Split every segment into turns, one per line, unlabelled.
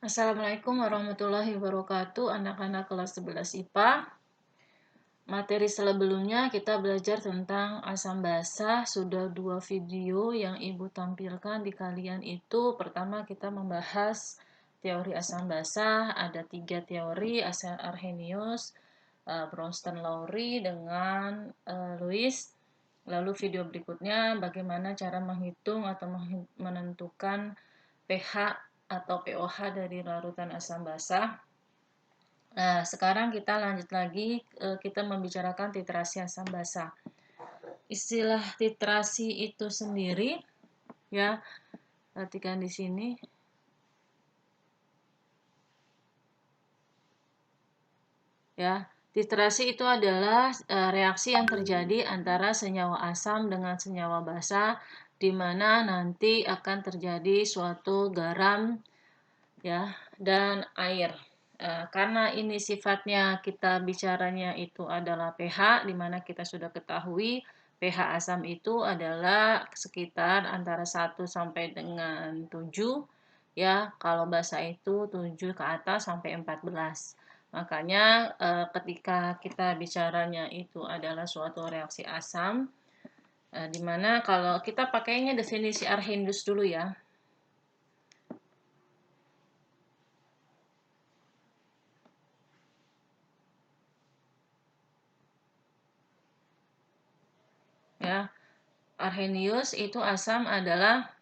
Assalamualaikum warahmatullahi wabarakatuh, anak-anak kelas 11 IPA. Materi sebelumnya kita belajar tentang asam basa. Sudah 2 video yang Ibu tampilkan di kalian itu. Pertama kita membahas teori asam basa. Ada 3 teori, asam Arrhenius, Bronsted-Lowry dengan Lewis. Lalu video berikutnya bagaimana cara menghitung atau menentukan pH atau pOH dari larutan asam basa. Nah, sekarang kita lanjut lagi, kita membicarakan titrasi asam basa. Istilah titrasi itu sendiri, ya, perhatikan di sini. Ya, titrasi itu adalah reaksi yang terjadi antara senyawa asam dengan senyawa basa, di mana nanti akan terjadi suatu garam, ya, dan air. Karena ini sifatnya kita bicaranya itu adalah pH, di mana kita sudah ketahui pH asam itu adalah sekitar antara 1 sampai dengan 7, ya. Kalau basa itu 7 ke atas sampai 14. Makanya ketika kita bicaranya itu adalah suatu reaksi asam, di mana kalau kita pakainya definisi Arrhenius dulu ya. Ya, Arrhenius itu asam adalah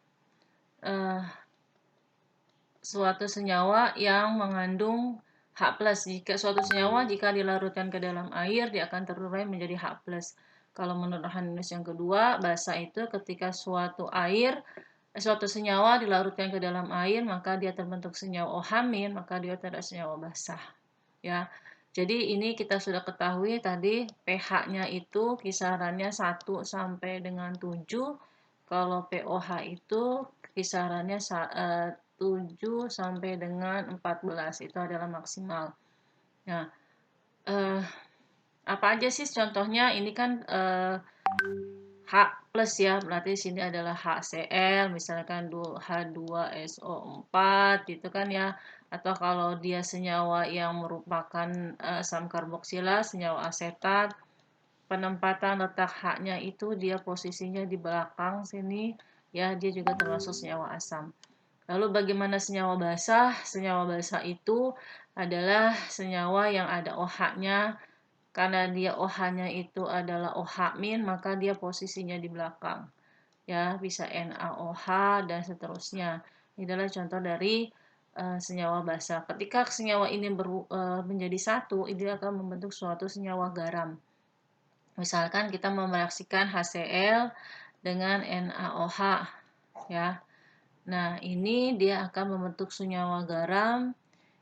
suatu senyawa yang mengandung H+. Jika suatu senyawa jika dilarutkan ke dalam air, dia akan terurai menjadi H+. Kalau menurut Arrhenius yang kedua, basa itu ketika suatu senyawa dilarutkan ke dalam air, maka dia terbentuk senyawa OH-, maka dia adalah senyawa basah. Ya. Jadi ini kita sudah ketahui tadi pH-nya itu kisarannya 1 sampai dengan 7. Kalau pOH itu kisarannya 7 sampai dengan 14. Itu adalah maksimal. Nah, apa aja sih contohnya? Ini kan H plus ya, berarti di sini adalah HCl, misalkan H2SO4 gitu kan ya. Atau kalau dia senyawa yang merupakan asam karboksila, senyawa asetat, penempatan letak H-nya itu dia posisinya di belakang sini, ya dia juga termasuk senyawa asam. Lalu bagaimana senyawa basah? Senyawa basah itu adalah senyawa yang ada OH-nya. Karena dia OH-nya itu adalah OH-, maka dia posisinya di belakang. Ya, bisa NaOH dan seterusnya. Ini adalah contoh dari senyawa basah. Ketika senyawa ini menjadi satu, ini akan membentuk suatu senyawa garam. Misalkan kita mereaksikan HCl dengan NaOH, ya. Nah, ini dia akan membentuk senyawa garam.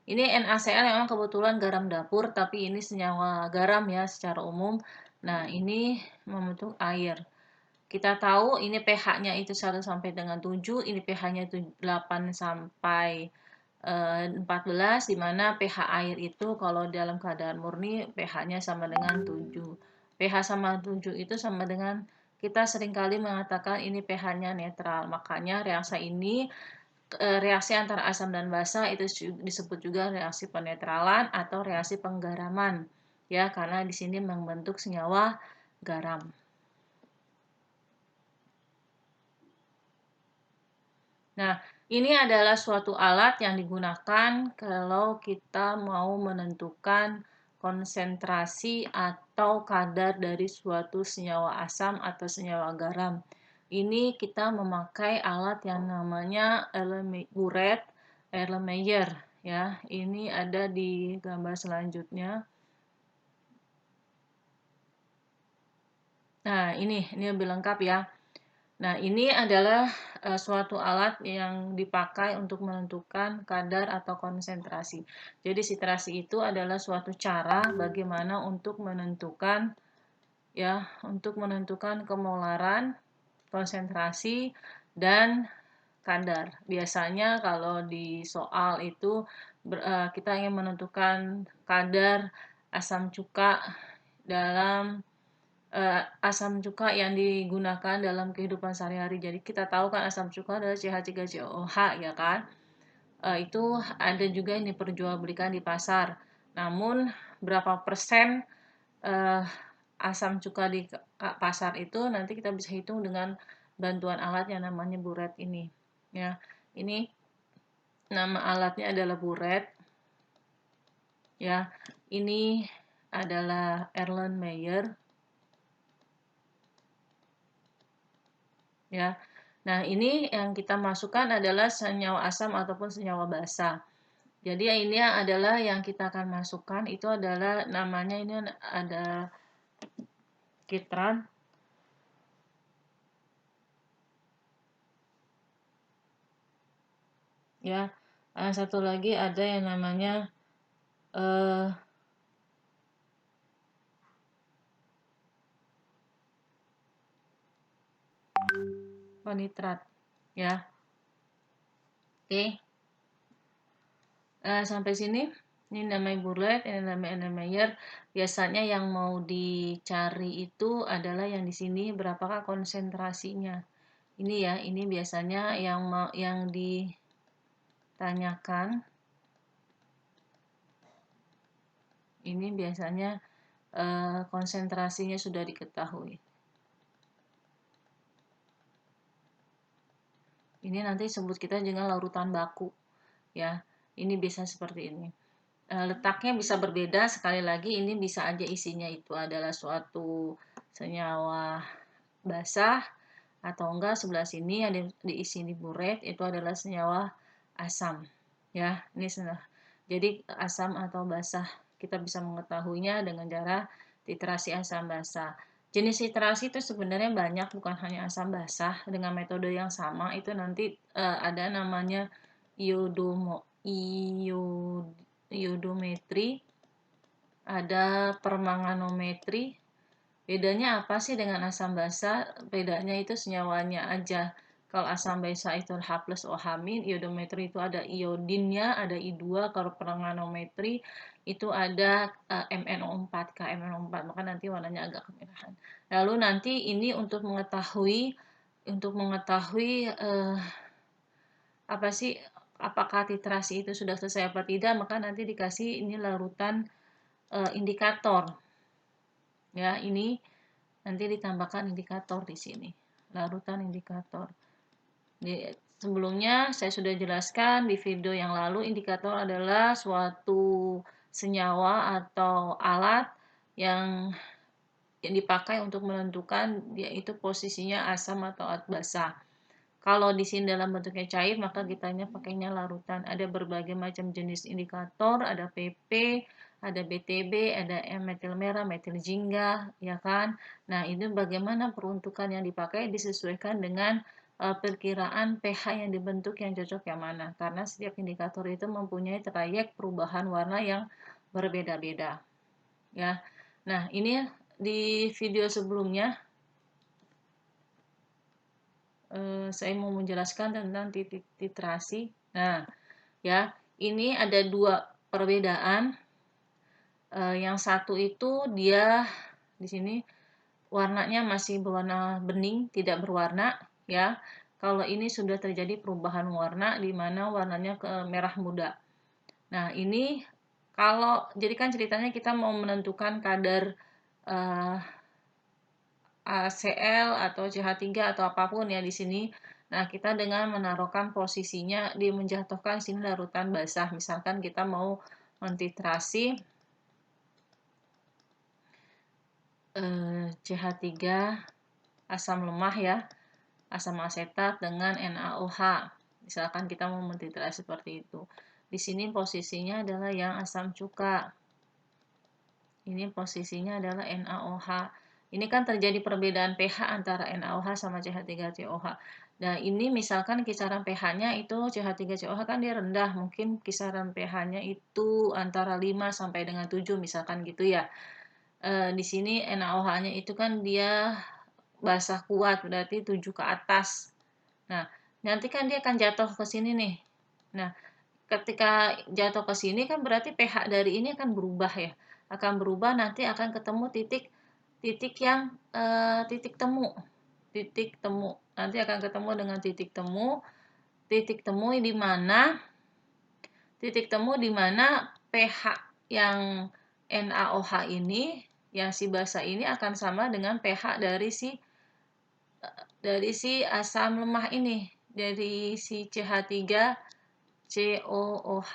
Ini NaCl memang kebetulan garam dapur, tapi ini senyawa garam ya secara umum. Nah, ini membentuk air. Kita tahu ini pH-nya itu 1 sampai dengan 7, ini pH-nya itu 8 sampai 14, di mana pH air itu kalau dalam keadaan murni pH-nya sama dengan 7. pH sama 7 itu sama dengan kita seringkali mengatakan ini pH-nya netral. Makanya reaksi antara asam dan basa itu disebut juga reaksi penetralan atau reaksi penggaraman. Ya, karena di sini membentuk senyawa garam. Nah, ini adalah suatu alat yang digunakan kalau kita mau menentukan konsentrasi atau kadar dari suatu senyawa asam atau senyawa garam. Ini kita memakai alat yang namanya Erlenmeyer, ya. Ini ada di gambar selanjutnya. Nah, ini lebih lengkap ya. Nah, ini adalah suatu alat yang dipakai untuk menentukan kadar atau konsentrasi. Jadi, titrasi itu adalah suatu cara bagaimana untuk menentukan kemolaran, konsentrasi, dan kadar. Biasanya kalau di soal itu kita ingin menentukan kadar asam cuka dalam asam cuka yang digunakan dalam kehidupan sehari-hari. Jadi kita tahu kan asam cuka adalah CH3COOH ya kan. itu ada juga yang diperjualbelikan di pasar. Namun berapa persen eh, asam cuka di pasar itu nanti kita bisa hitung dengan bantuan alat yang namanya buret ini. Ya, ini nama alatnya adalah buret. Ya, ini adalah Erlenmeyer. Ya, nah ini yang kita masukkan adalah senyawa asam ataupun senyawa basa. Jadi ini adalah yang kita akan masukkan itu adalah namanya ini ada kitran. Ya, satu lagi ada yang namanya eh, nitrat. Ya, oke. Sampai sini. Ini namanya bulet, ini namanya Mayer. Biasanya yang mau dicari itu adalah yang di sini berapakah konsentrasinya. Ini ya, ini biasanya yang ditanyakan. Ini biasanya konsentrasinya sudah diketahui. Ini nanti sebut kita dengan larutan baku, ya. Ini bisa seperti ini. Letaknya bisa berbeda, sekali lagi ini bisa aja isinya itu adalah suatu senyawa basah atau enggak sebelah sini ada diisi di buret itu adalah senyawa asam, ya. Ini jadi asam atau basah kita bisa mengetahuinya dengan cara titrasi asam basah. Jenis titrasi itu sebenarnya banyak, bukan hanya asam basah. Dengan metode yang sama itu nanti ada namanya iodometri, ada permanganometri. Bedanya apa sih dengan asam basa? Bedanya itu senyawanya aja. Kalau asam basa itu H plus OH-, iodometri itu ada iodinnya, ada I2. Kalau permanganometri itu ada MnO4, KMnO4, maka nanti warnanya agak kemerahan. Lalu nanti ini untuk mengetahui apa sih, apakah titrasi itu sudah selesai apa tidak, maka nanti dikasih ini larutan indikator. Ya, ini nanti ditambahkan indikator di sini. Larutan indikator. Sebelumnya saya sudah jelaskan di video yang lalu, indikator adalah suatu senyawa atau alat yang dipakai untuk menentukan dia itu posisinya asam atau basa. Kalau di sini dalam bentuknya cair, maka kitanya pakainya larutan. Ada berbagai macam jenis indikator, ada PP, ada BTB, ada metil merah, metil jingga, ya kan? Nah, ini bagaimana peruntukan yang dipakai disesuaikan dengan perkiraan pH yang dibentuk yang cocok yang mana. Karena setiap indikator itu mempunyai trayek perubahan warna yang berbeda-beda. Ya. Nah, ini di video sebelumnya saya mau menjelaskan tentang titrasi. Nah, ya, ini ada dua perbedaan. Yang satu itu dia di sini warnanya masih berwarna bening, tidak berwarna, ya. Kalau ini sudah terjadi perubahan warna di mana warnanya ke merah muda. Nah, ini kalau jadi kan ceritanya kita mau menentukan kadar uh, ACL atau CH3 atau apapun ya di sini. Nah, kita dengan menaruhkan posisinya di menjatuhkan sini larutan basah. Misalkan kita mau mentitrasi CH3 asam lemah ya, asam asetat dengan NaOH. Misalkan kita mau mentitrasi seperti itu. Di sini posisinya adalah yang asam cuka. Ini posisinya adalah NaOH. Ini kan terjadi perbedaan pH antara NaOH sama CH3COH. Nah, ini misalkan kisaran pH-nya itu CH3COH kan dia rendah, mungkin kisaran pH-nya itu antara 5 sampai dengan 7 misalkan gitu ya. Di sini NaOH-nya itu kan dia basah kuat, berarti 7 ke atas. Nah, nanti kan dia akan jatuh ke sini nih. Nah, ketika jatuh ke sini kan berarti pH dari ini akan berubah ya. Akan berubah, nanti akan ketemu titik yang titik temu. Titik temu. Nanti akan ketemu dengan titik temu. Titik temu di mana titik temu di mana pH yang NaOH ini, yang si basa ini akan sama dengan pH dari si asam lemah ini, dari si CH3COOH.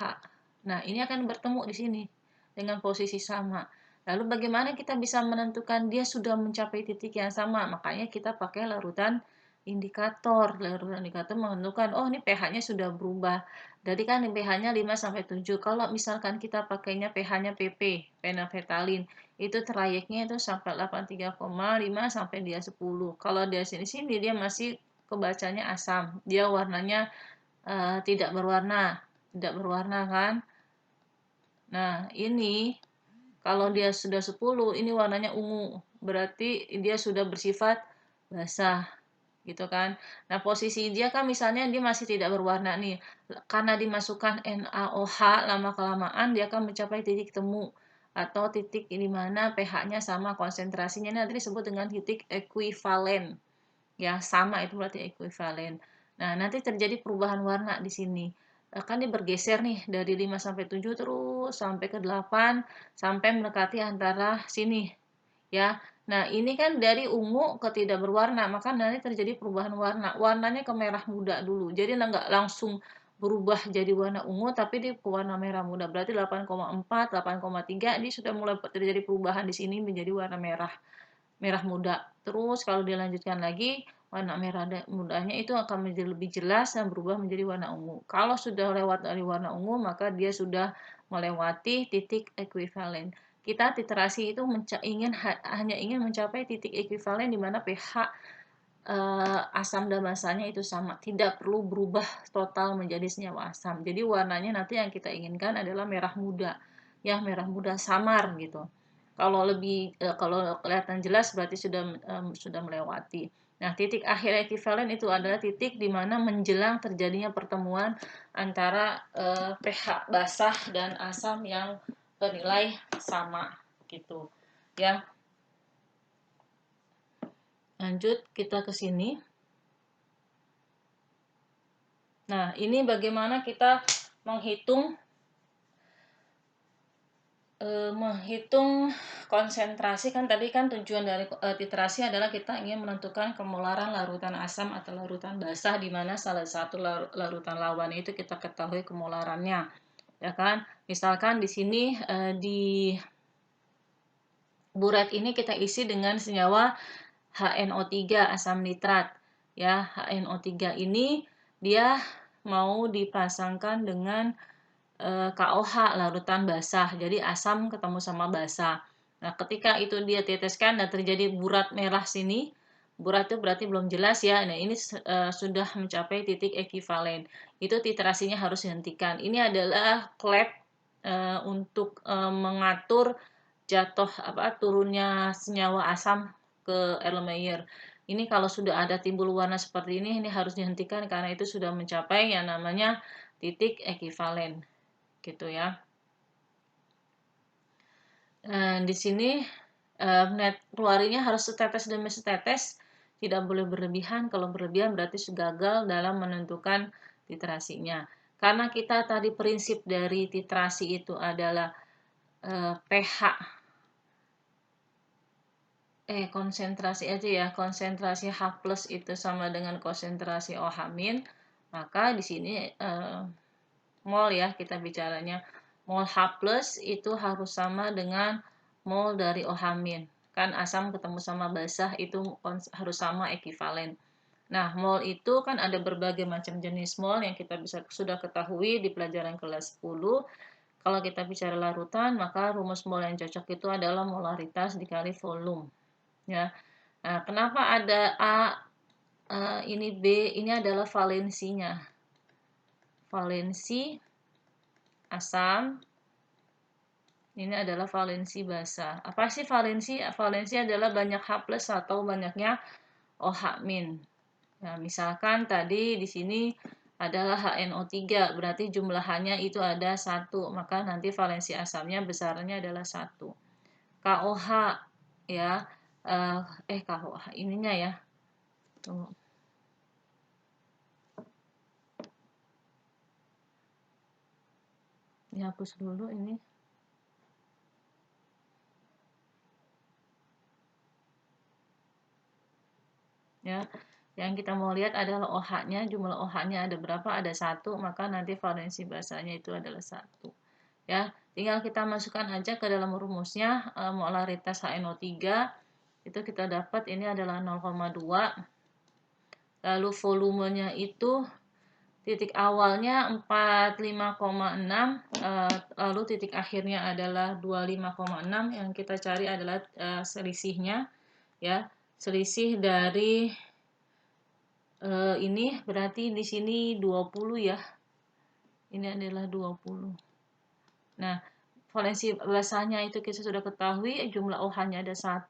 Nah, ini akan bertemu di sini dengan posisi sama. Lalu bagaimana kita bisa menentukan dia sudah mencapai titik yang sama? Makanya kita pakai larutan indikator. Larutan indikator menentukan, oh ini pH-nya sudah berubah. Jadi kan pH-nya 5 sampai 7. Kalau misalkan kita pakainya pH-nya PP, phenolphthalein, itu trayeknya itu sampai 83,5 sampai dia 10. Kalau dia sini dia masih kebacanya asam. Dia warnanya tidak berwarna kan. Nah, ini kalau dia sudah 10, ini warnanya ungu. Berarti dia sudah bersifat basah, gitu kan. Nah, posisi dia kan misalnya dia masih tidak berwarna nih. Karena dimasukkan NaOH, lama-kelamaan dia akan mencapai titik temu atau titik di mana pH-nya sama, konsentrasinya nanti disebut dengan titik ekuivalen. Ya, sama itu berarti ekuivalen. Nah, nanti terjadi perubahan warna di sini. Kan dia bergeser nih dari 5 sampai 7 terus sampai ke 8 sampai mendekati antara sini. Ya. Nah, ini kan dari ungu ke tidak berwarna, maka nanti terjadi perubahan warna. Warnanya ke merah muda dulu. Jadi nggak langsung berubah jadi warna ungu tapi dia ke warna merah muda. Berarti 8,4, 8,3 ini sudah mulai terjadi perubahan di sini menjadi warna merah muda. Terus kalau dilanjutkan lagi, warna merah mudanya itu akan menjadi lebih jelas dan berubah menjadi warna ungu. Kalau sudah lewat dari warna ungu, maka dia sudah melewati titik ekuivalen. Kita titrasi itu hanya ingin mencapai titik ekuivalen di mana pH asam dan basanya itu sama, tidak perlu berubah total menjadi senyawa asam. Jadi warnanya nanti yang kita inginkan adalah merah muda, ya merah muda samar gitu. Kalau kelihatan jelas berarti sudah melewati. Nah, titik akhir ekuivalen itu adalah titik di mana menjelang terjadinya pertemuan antara pH basah dan asam yang bernilai sama gitu. Ya. Lanjut kita ke sini. Nah, ini bagaimana kita menghitung konsentrasi. Kan tadi kan tujuan dari titrasi adalah kita ingin menentukan kemolaran larutan asam atau larutan basah di mana salah satu larutan lawan itu kita ketahui kemolarannya. Ya kan? Misalkan di sini di buret ini kita isi dengan senyawa HNO3 asam nitrat. Ya, HNO3 ini dia mau dipasangkan dengan KOH larutan basah. Jadi asam ketemu sama basah. Nah, ketika itu dia teteskan dan terjadi burat merah sini, burat itu berarti belum jelas ya. Nah, ini sudah mencapai titik ekuivalen. Itu titrasinya harus dihentikan. Ini adalah klep untuk mengatur turunnya senyawa asam ke Erlenmeyer. Ini kalau sudah ada timbul warna seperti ini harus dihentikan karena itu sudah mencapai yang namanya titik ekuivalen. Gitu ya. Di sini net keluarnya harus setetes demi setetes, tidak boleh berlebihan. Kalau berlebihan berarti gagal dalam menentukan titrasinya. Karena kita tadi prinsip dari titrasi itu adalah pH konsentrasi aja ya, konsentrasi H+ itu sama dengan konsentrasi OH-, maka di sini mol ya kita bicaranya. Mol H+ itu harus sama dengan mol dari OH-. Kan asam ketemu sama basah itu harus sama ekuivalen. Nah, mol itu kan ada berbagai macam jenis mol yang kita sudah ketahui di pelajaran kelas 10. Kalau kita bicara larutan, maka rumus mol yang cocok itu adalah molaritas dikali volume. Ya. Nah, kenapa ada A, ini B, ini adalah valensinya. Valensi asam, ini adalah valensi basah. Apa sih valensi? Valensi adalah banyak H+ atau banyaknya OH-. Nah, misalkan tadi di sini adalah HNO3, berarti jumlahannya itu ada 1, maka nanti valensi asamnya besarnya adalah 1. KOH ya, KOH ininya ya. Tunggu. dihapus dulu ini. Ya, yang kita mau lihat adalah OH-nya, jumlah OH-nya ada berapa? Ada 1, maka nanti valensi basanya itu adalah 1. Ya, tinggal kita masukkan aja ke dalam rumusnya, molaritas HNO3 itu kita dapat ini adalah 0,2. Lalu volumenya itu titik awalnya 45,6, lalu titik akhirnya adalah 25,6. Yang kita cari adalah selisihnya, ya, selisih dari ini berarti di sini 20 ya. Ini adalah 20. Nah, valensi basanya itu kita sudah ketahui, jumlah OH-nya ada 1,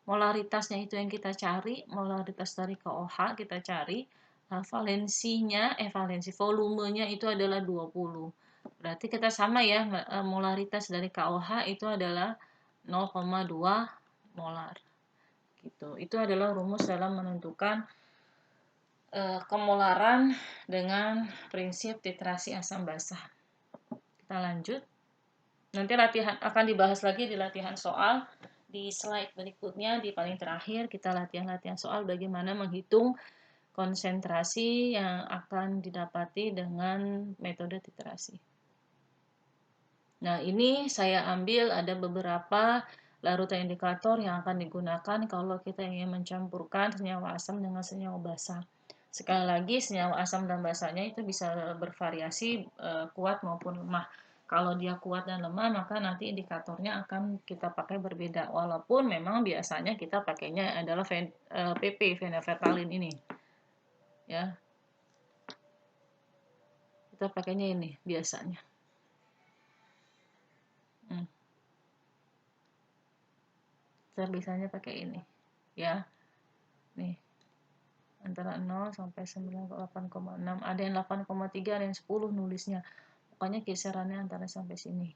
molaritasnya itu yang kita cari, molaritas dari KOH kita cari, valensi volumenya itu adalah 20. Berarti kita sama ya, molaritas dari KOH itu adalah 0,2 molar. Gitu. Itu adalah rumus dalam menentukan kemolaran dengan prinsip titrasi asam basah. Kita lanjut. Nanti latihan akan dibahas lagi di latihan soal. Di slide berikutnya, di paling terakhir, kita latihan-latihan soal bagaimana menghitung konsentrasi yang akan didapati dengan metode titrasi. Nah, ini saya ambil ada beberapa larutan indikator yang akan digunakan kalau kita ingin mencampurkan senyawa asam dengan senyawa basah. Sekali lagi, senyawa asam dan basahnya itu bisa bervariasi kuat maupun lemah. Kalau dia kuat dan lemah, maka nanti indikatornya akan kita pakai berbeda. Walaupun memang biasanya kita pakainya adalah PP, fenolfetalin ini. Ya. Kita pakainya ini biasanya. Kita biasanya pakai ini. Ya. Nih. Antara 0 sampai 98,6. Ada yang 8,3, ada yang 10 nulisnya. Pokoknya kisarannya antara sampai sini.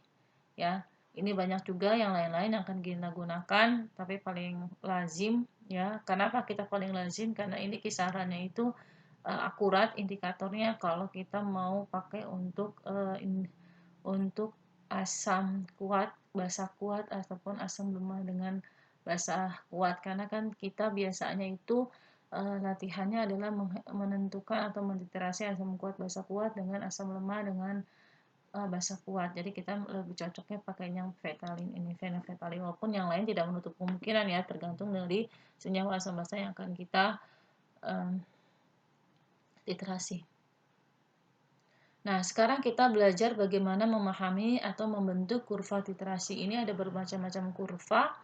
Ya. Ini banyak juga yang lain-lain yang akan kita gunakan, tapi paling lazim ya. Kenapa kita paling lazim? Karena ini kisarannya itu akurat indikatornya kalau kita mau pakai untuk asam kuat, basah kuat ataupun asam lemah dengan basah kuat. Karena kan kita biasanya itu latihannya adalah menentukan atau mentitrasi asam kuat basah kuat dengan asam lemah dengan basah kuat. Jadi kita lebih cocoknya pakai yang fetalin ini, fenolfetalin. Walaupun yang lain tidak menutup kemungkinan ya, tergantung dari senyawa asam basah yang akan kita titrasi. Nah, sekarang kita belajar bagaimana memahami atau membentuk kurva titrasi. Ini ada bermacam-macam kurva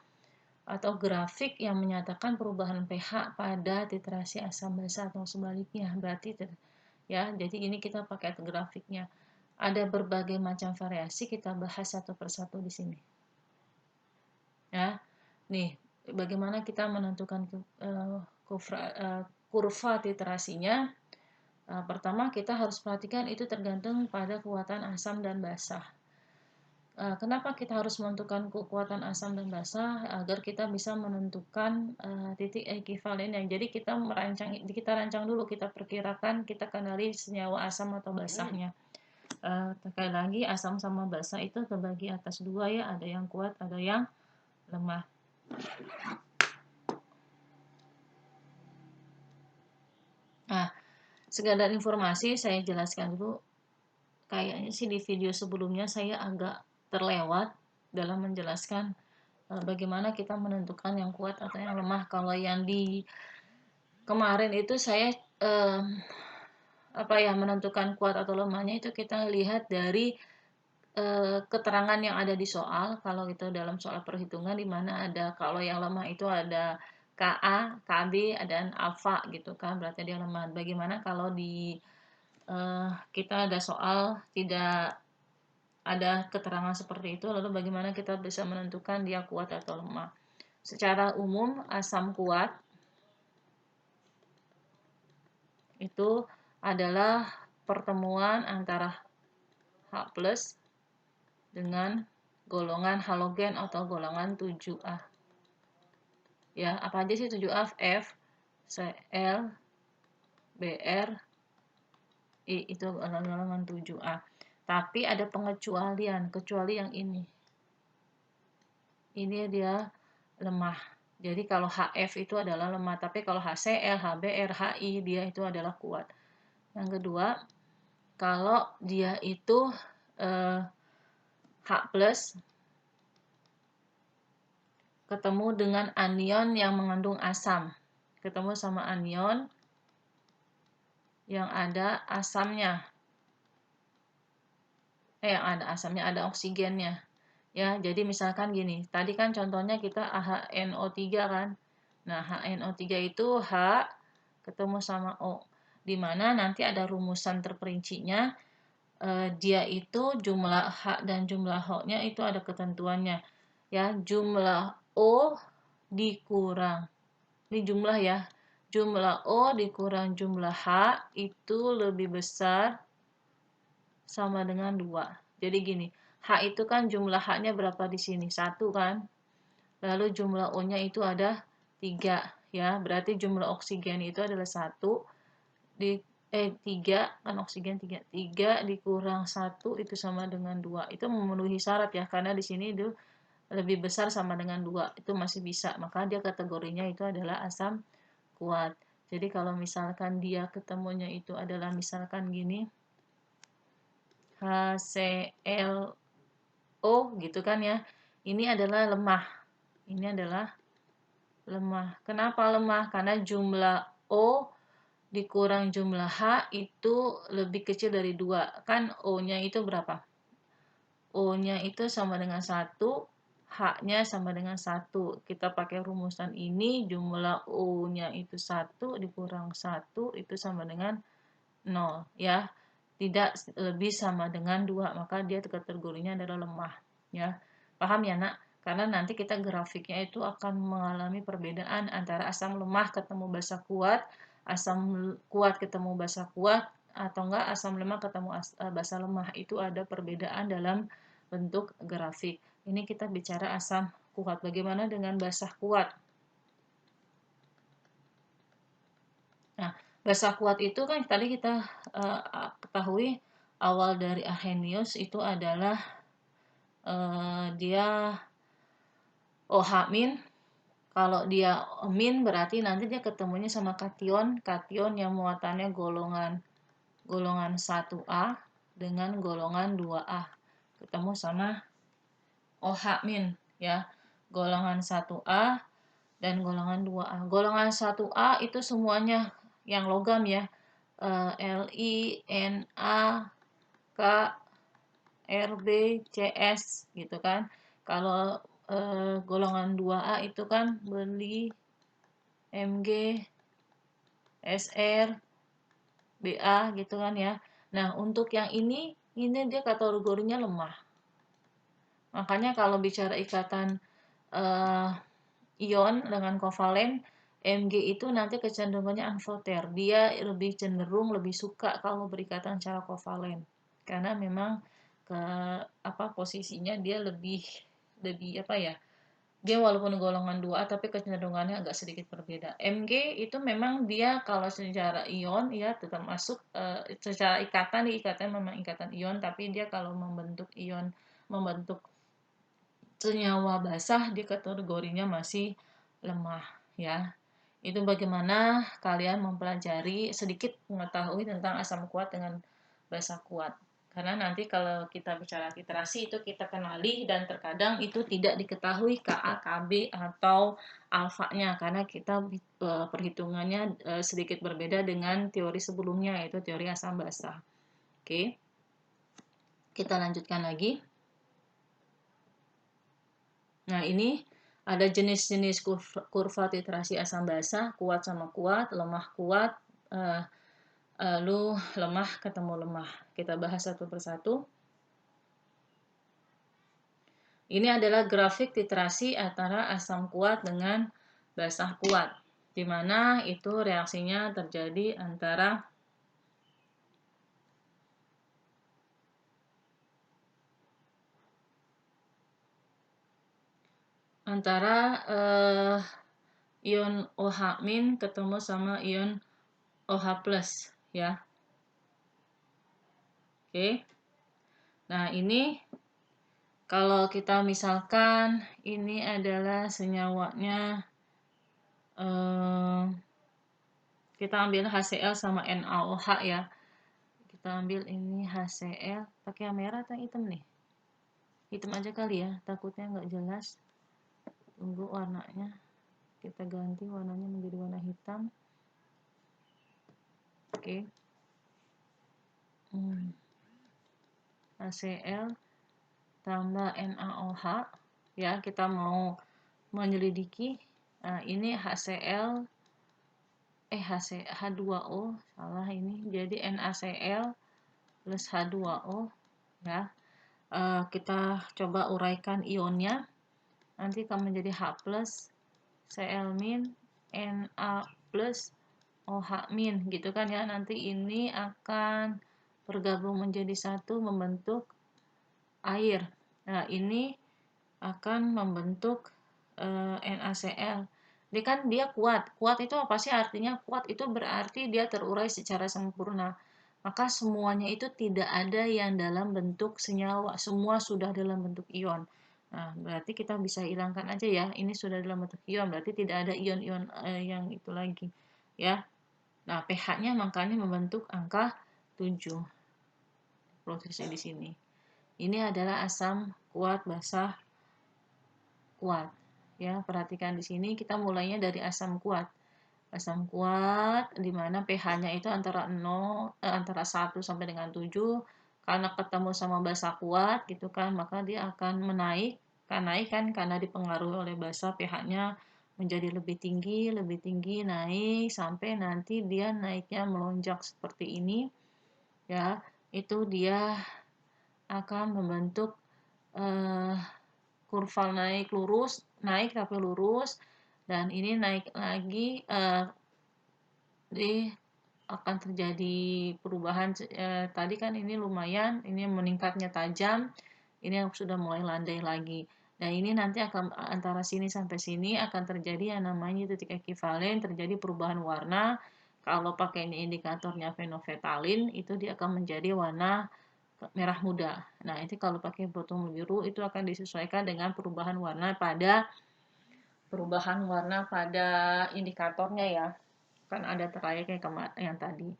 atau grafik yang menyatakan perubahan pH pada titrasi asam basah atau sebaliknya. Berarti ya, jadi ini kita pakai grafiknya. Ada berbagai macam variasi, kita bahas satu persatu di sini. Ya. Nih, bagaimana kita menentukan kurva titrasinya? Pertama, kita harus perhatikan itu tergantung pada kekuatan asam dan basah. Kenapa kita harus menentukan kekuatan asam dan basah? Agar kita bisa menentukan titik ekivalen yang jadi kita rancang dulu, kita perkirakan, kita kenali senyawa asam atau basahnya. Sekali lagi, asam sama basah itu terbagi atas dua ya, ada yang kuat, ada yang lemah. Nah, sekadar informasi saya jelaskan dulu. Kayaknya sih di video sebelumnya saya agak terlewat dalam menjelaskan bagaimana kita menentukan yang kuat atau yang lemah. Kalau yang di kemarin itu saya menentukan kuat atau lemahnya itu kita lihat dari keterangan yang ada di soal. Kalau itu dalam soal perhitungan di mana ada kalau yang lemah itu ada Ka, Kb, dan alfa gitu kan, berarti dia lemah. Bagaimana kalau di kita ada soal tidak ada keterangan seperti itu, lalu bagaimana kita bisa menentukan dia kuat atau lemah? Secara umum, asam kuat itu adalah pertemuan antara H+ dengan golongan halogen atau golongan 7A. Ya, apa aja sih 7A? F, Cl, Br, I, itu golongan 7A. Tapi ada pengecualian, kecuali yang ini. Ini dia lemah. Jadi kalau HF itu adalah lemah, tapi kalau HCl, HBr, HI dia itu adalah kuat. Yang kedua, kalau dia itu H+ ketemu dengan anion yang mengandung asam. Ketemu sama anion yang ada asamnya. Yang ada asamnya, ada oksigennya. Ya, jadi misalkan gini, tadi kan contohnya kita HNO3 kan. Nah, HNO3 itu H ketemu sama O. Di mana nanti ada rumusan terperincinya, dia itu jumlah H dan jumlah O-nya itu ada ketentuannya. Ya, jumlah O dikurang. Ini jumlah ya. Jumlah O dikurang jumlah H itu lebih besar sama dengan 2. Jadi gini, H itu kan jumlah H-nya berapa di sini? 1 kan? Lalu jumlah O-nya itu ada 3 ya. Berarti jumlah oksigen itu adalah 1 di 3 kan oksigen 3. 3 dikurang 1 itu sama dengan 2. Itu memenuhi syarat ya karena di sini itu lebih besar sama dengan 2. Itu masih bisa. Maka dia kategorinya itu adalah asam kuat. Jadi kalau misalkan dia ketemunya itu adalah misalkan gini, HClO gitu kan ya. Ini adalah lemah. Ini adalah lemah. Kenapa lemah? Karena jumlah O dikurang jumlah H itu lebih kecil dari 2. Kan O-nya itu berapa? O-nya itu sama dengan 1, H-nya sama dengan 1. Kita pakai rumusan ini, jumlah O-nya itu 1 dikurang 1 itu sama dengan 0 ya. Tidak lebih sama dengan 2, maka dia kategorinya adalah lemah ya. Paham ya nak? Karena nanti kita grafiknya itu akan mengalami perbedaan antara asam lemah ketemu basa kuat, asam kuat ketemu basa kuat, atau enggak asam lemah ketemu basa lemah. Itu ada perbedaan dalam bentuk grafik. Ini kita bicara asam kuat. Bagaimana dengan basa kuat? Nah, basa kuat itu kan tadi kita ketahui awal dari Arrhenius itu adalah dia OH-. Kalau dia min berarti nanti dia ketemunya sama kation, kation yang muatannya golongan 1A dengan golongan 2A. Ketemu sama OH- ya. Golongan 1A dan golongan 2A. Golongan 1A itu semuanya yang logam ya. Li, Na, K, Rb, Cs gitu kan. Kalau golongan 2A itu kan Beli, Mg, Sr, Ba gitu kan ya. Nah, untuk yang ini dia kategorinya lemah. Makanya kalau bicara ikatan ion dengan kovalen, Mg itu nanti kecenderungannya unvoter. Dia lebih cenderung lebih suka kalau berikatan secara kovalen. Karena memang posisinya dia lebih apa ya? Dia walaupun golongan 2 tapi kecenderungannya agak sedikit berbeda. Mg itu memang dia kalau secara ion ya tetap masuk secara ikatan memang ikatan ion, tapi dia kalau membentuk ion membentuk senyawa basah di kategorinya masih lemah ya. Itu bagaimana kalian mempelajari sedikit mengetahui tentang asam kuat dengan basa kuat. Karena nanti kalau kita bicara titrasi itu kita kenali dan terkadang itu tidak diketahui Ka, Kb atau alfanya karena kita perhitungannya sedikit berbeda dengan teori sebelumnya yaitu teori asam basa. Oke. Kita lanjutkan lagi. Nah, ini ada jenis-jenis kurva titrasi asam basa, kuat sama kuat, lemah kuat, lalu lemah ketemu lemah. Kita bahas satu persatu. Ini adalah grafik titrasi antara asam kuat dengan basa kuat, di mana itu reaksinya terjadi antara ion OH- ketemu sama ion OH+ ya. Oke. Nah, ini kalau kita misalkan ini adalah senyawanya, kita ambil HCl sama NaOH ya. Kita ambil ini HCl, pakai yang merah atau hitam nih? Hitam aja kali ya, takutnya nggak jelas. Tunggu warnanya, kita ganti warnanya menjadi warna hitam. Oke. HCl tambah NaOH ya, kita mau menyelidiki. Nah, ini HCl H2O, salah ini, jadi NaCl plus H2O ya. Kita coba uraikan ionnya, nanti akan menjadi H plus Cl min Na plus OH min gitu kan ya. Nanti ini akan bergabung menjadi satu membentuk air. Nah, ini akan membentuk NaCl. Jadi kan dia kuat. Kuat itu apa sih artinya? Kuat itu berarti dia terurai secara sempurna. Maka semuanya itu tidak ada yang dalam bentuk senyawa. Semua sudah dalam bentuk ion. Nah, berarti kita bisa hilangkan aja ya. Ini sudah dalam bentuk ion. Berarti tidak ada ion-ion yang itu lagi. Ya. Nah, pH-nya makanya membentuk angka 7. Prosesnya di sini. Ini adalah asam kuat basah kuat. Ya, perhatikan di sini kita mulainya dari asam kuat. Asam kuat di mana pH-nya itu antara 1 sampai dengan 7. Karena ketemu sama basa kuat gitu kan, maka dia akan menaik. Kan naik kan karena dipengaruhi oleh basa, pH-nya menjadi lebih tinggi naik sampai nanti dia naiknya melonjak seperti ini. Ya, itu dia akan membentuk kurva naik tapi lurus, dan ini naik lagi, akan terjadi perubahan. Tadi kan ini lumayan, ini meningkatnya tajam, ini sudah mulai landai lagi. Nah, ini nanti akan antara sini sampai sini akan terjadi yang namanya titik ekivalen, terjadi perubahan warna. Kalau pakai ini indikatornya fenovetalin, itu dia akan menjadi warna merah muda. Nah, itu kalau pakai proton biru itu akan disesuaikan dengan perubahan warna pada indikatornya ya. Kan ada trayek yang tadi.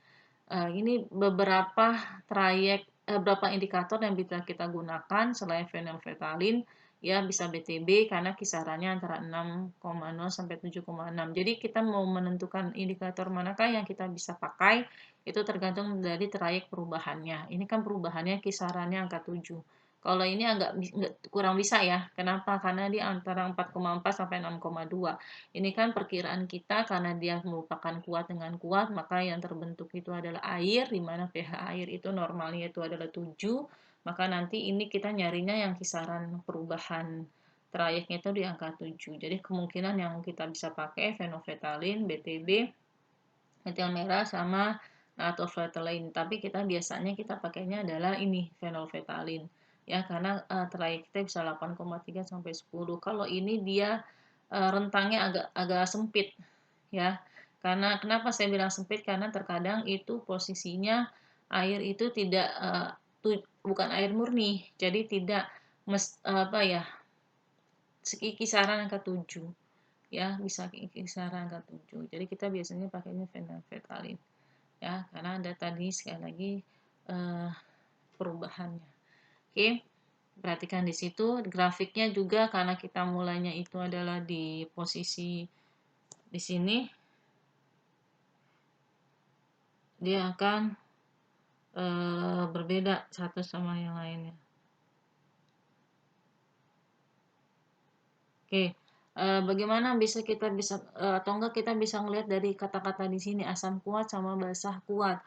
Ini beberapa trayek, beberapa indikator yang bisa kita gunakan selain fenolfetalin. Ya, bisa BTB karena kisarannya antara 6,0 sampai 7,6. Jadi kita mau menentukan indikator manakah yang kita bisa pakai, itu tergantung dari trayek perubahannya. Ini kan perubahannya kisarannya angka 7. Kalau ini agak kurang bisa ya. Kenapa? Karena dia antara 4,4 sampai 6,2. Ini kan perkiraan kita karena dia merupakan kuat dengan kuat, maka yang terbentuk itu adalah air, di mana pH air itu normalnya itu adalah 7. Maka nanti ini kita nyarinya yang kisaran perubahan trayeknya itu di angka 7. Jadi kemungkinan yang kita bisa pakai fenovetalin, BTB, metil merah, sama natriumfetalain. Tapi biasanya kita pakainya adalah ini fenolfetalin. Ya, karena trayek kita bisa 8,3 sampai 10. Kalau ini dia rentangnya agak sempit ya. Karena kenapa saya bilang sempit? Karena terkadang itu posisinya air itu tidak bukan air murni. Jadi tidak kisaran angka 7. Ya, bisa kisaran angka 7. Jadi kita biasanya pakainya fenolfetalin. Ya, karena ada tadi sekali lagi perubahannya. Oke. Perhatikan di situ grafiknya juga, karena kita mulainya itu adalah di posisi di sini, dia akan berbeda satu sama yang lainnya. Oke, bagaimana atau enggak kita bisa melihat dari kata-kata di sini asam kuat sama basah kuat.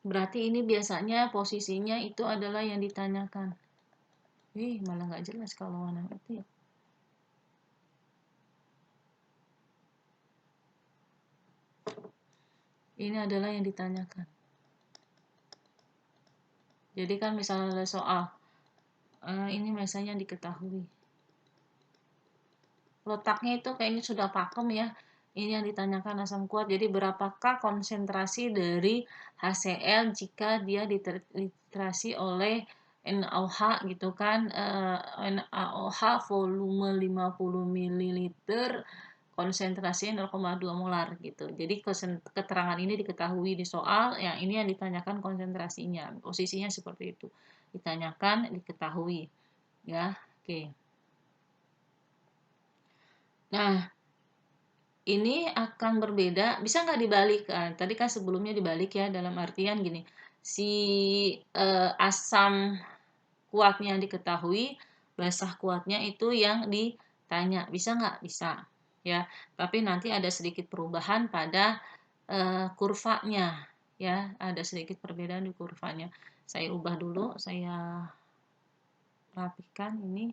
Berarti ini biasanya posisinya itu adalah yang ditanyakan. Malah nggak jelas kalau warna itu ya. Ini adalah yang ditanyakan. Jadi kan misalnya ada soal, ini misalnya diketahui. Letaknya itu kayaknya sudah pakem ya. Ini yang ditanyakan asam kuat. Jadi berapakah konsentrasi dari HCl jika dia dititrasi oleh NaOH gitu kan, NaOH volume 50 ml, konsentrasinya 0,2 molar gitu. Jadi keterangan ini diketahui di soal, yang ini yang ditanyakan konsentrasinya, posisinya seperti itu. Ditanyakan, diketahui. Ya, oke. Nah, ini akan berbeda, bisa nggak dibalik? Tadi kan sebelumnya dibalik ya, dalam artian gini, si asam kuatnya diketahui, basah kuatnya itu yang ditanya. Bisa nggak? Bisa. Ya, tapi nanti ada sedikit perubahan pada kurvanya. Ya, ada sedikit perbedaan di kurvanya. Saya ubah dulu, saya rapikan ini.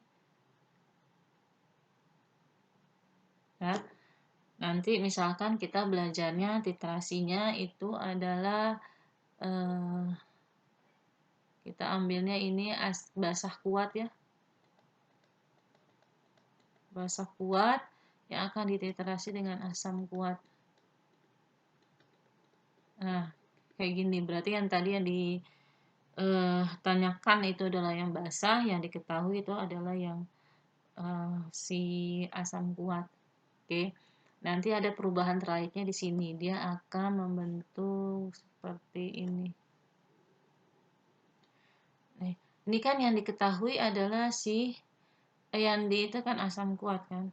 Ya. Nanti misalkan kita belajarnya titrasinya itu adalah kita ambilnya ini basah kuat ya. Basah kuat yang akan dititrasi dengan asam kuat. Nah, kayak gini. Berarti yang tadi yang ditanyakan itu adalah yang basah, yang diketahui itu adalah yang si asam kuat. Oke. Nanti ada perubahan terakhirnya di sini. Dia akan membentuk seperti ini. Nih, ini kan yang diketahui adalah si yang itu kan asam kuat kan.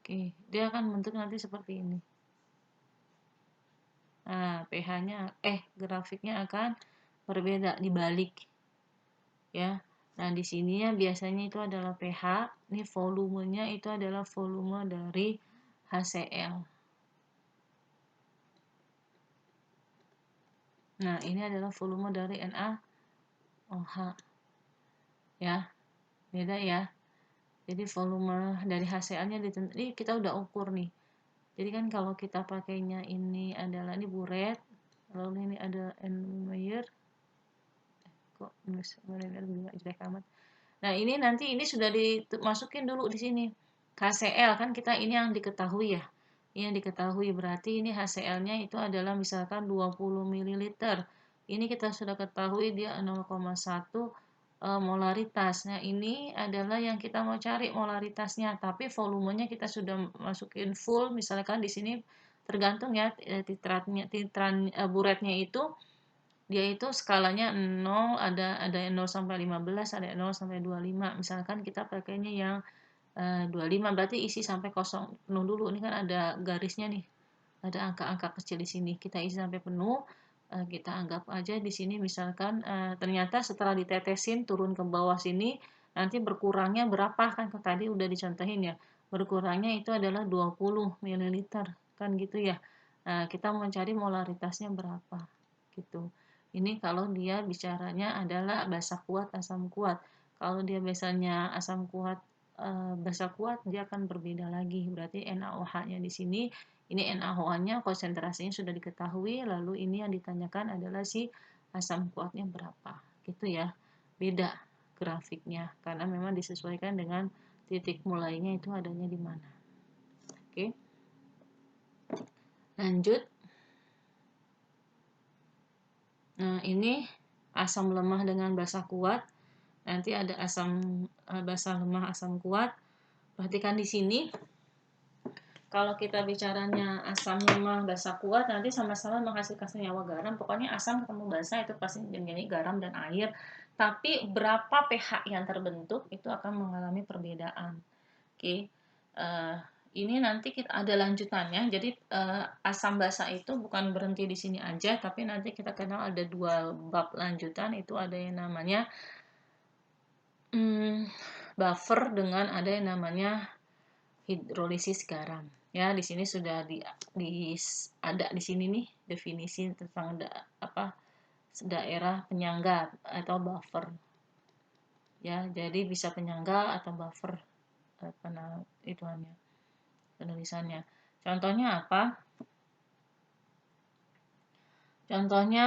Oke, dia akan membentuk nanti seperti ini. Nah, pH-nya grafiknya akan berbeda dibalik. Ya. Nah, di sini ya biasanya itu adalah pH, ini volumenya itu adalah volume dari HCl. Nah, ini adalah volume dari NaOH. Ya, beda ya. Jadi volume dari HCl-nya ini kita udah ukur nih. Jadi kan kalau kita pakainya ini adalah ini buret, lalu ini ada N-Meyer. Kok nulis juga jelek amat. Nah, ini nanti ini sudah dimasukin dulu di sini. HCl kan kita ini yang diketahui ya. Ini yang diketahui berarti ini HCl-nya itu adalah misalkan 20 ml. Ini kita sudah ketahui dia 0,1 molaritas. Nah, ini adalah yang kita mau cari molaritasnya, tapi volumenya kita sudah masukin full. Misalkan di sini tergantung ya buretnya itu dia itu skalanya 0, ada 0 sampai 15, ada 0 sampai 25. Misalkan kita pakainya yang 25, berarti isi sampai kosong penuh dulu. Ini kan ada garisnya nih. Ada angka-angka kecil di sini. Kita isi sampai penuh. Kita anggap aja di sini misalkan ternyata setelah ditetesin turun ke bawah sini, nanti berkurangnya berapa kan tadi udah dicontohin ya. Berkurangnya itu adalah 20 ml kan gitu ya. Nah, kita mencari molaritasnya berapa gitu. Ini kalau dia bicaranya adalah basah kuat, asam kuat. Kalau dia biasanya asam kuat, basah kuat, dia akan berbeda lagi. Berarti NaOH-nya di sini, ini NaOH-nya konsentrasinya sudah diketahui, lalu ini yang ditanyakan adalah si asam kuatnya berapa. Gitu ya. Beda grafiknya, karena memang disesuaikan dengan titik mulainya itu adanya di mana. Oke. Lanjut. Nah, ini asam lemah dengan basah kuat. Nanti ada asam basah lemah, asam kuat. Perhatikan di sini. Kalau kita bicaranya asam lemah basah kuat, nanti sama-sama menghasilkan senyawa garam. Pokoknya asam ketemu basah itu pasti menjadi garam dan air. Tapi berapa pH yang terbentuk itu akan mengalami perbedaan. Oke. Ini nanti kita ada lanjutannya. Jadi asam basa itu bukan berhenti di sini aja, tapi nanti kita kenal ada 2 bab lanjutan. Itu ada yang namanya buffer dengan ada yang namanya hidrolisis garam. Ya, di sini sudah ada di sini nih definisi tentang daerah penyangga atau buffer. Ya, jadi bisa penyangga atau buffer itu hanya penulisannya. Contohnya apa? Contohnya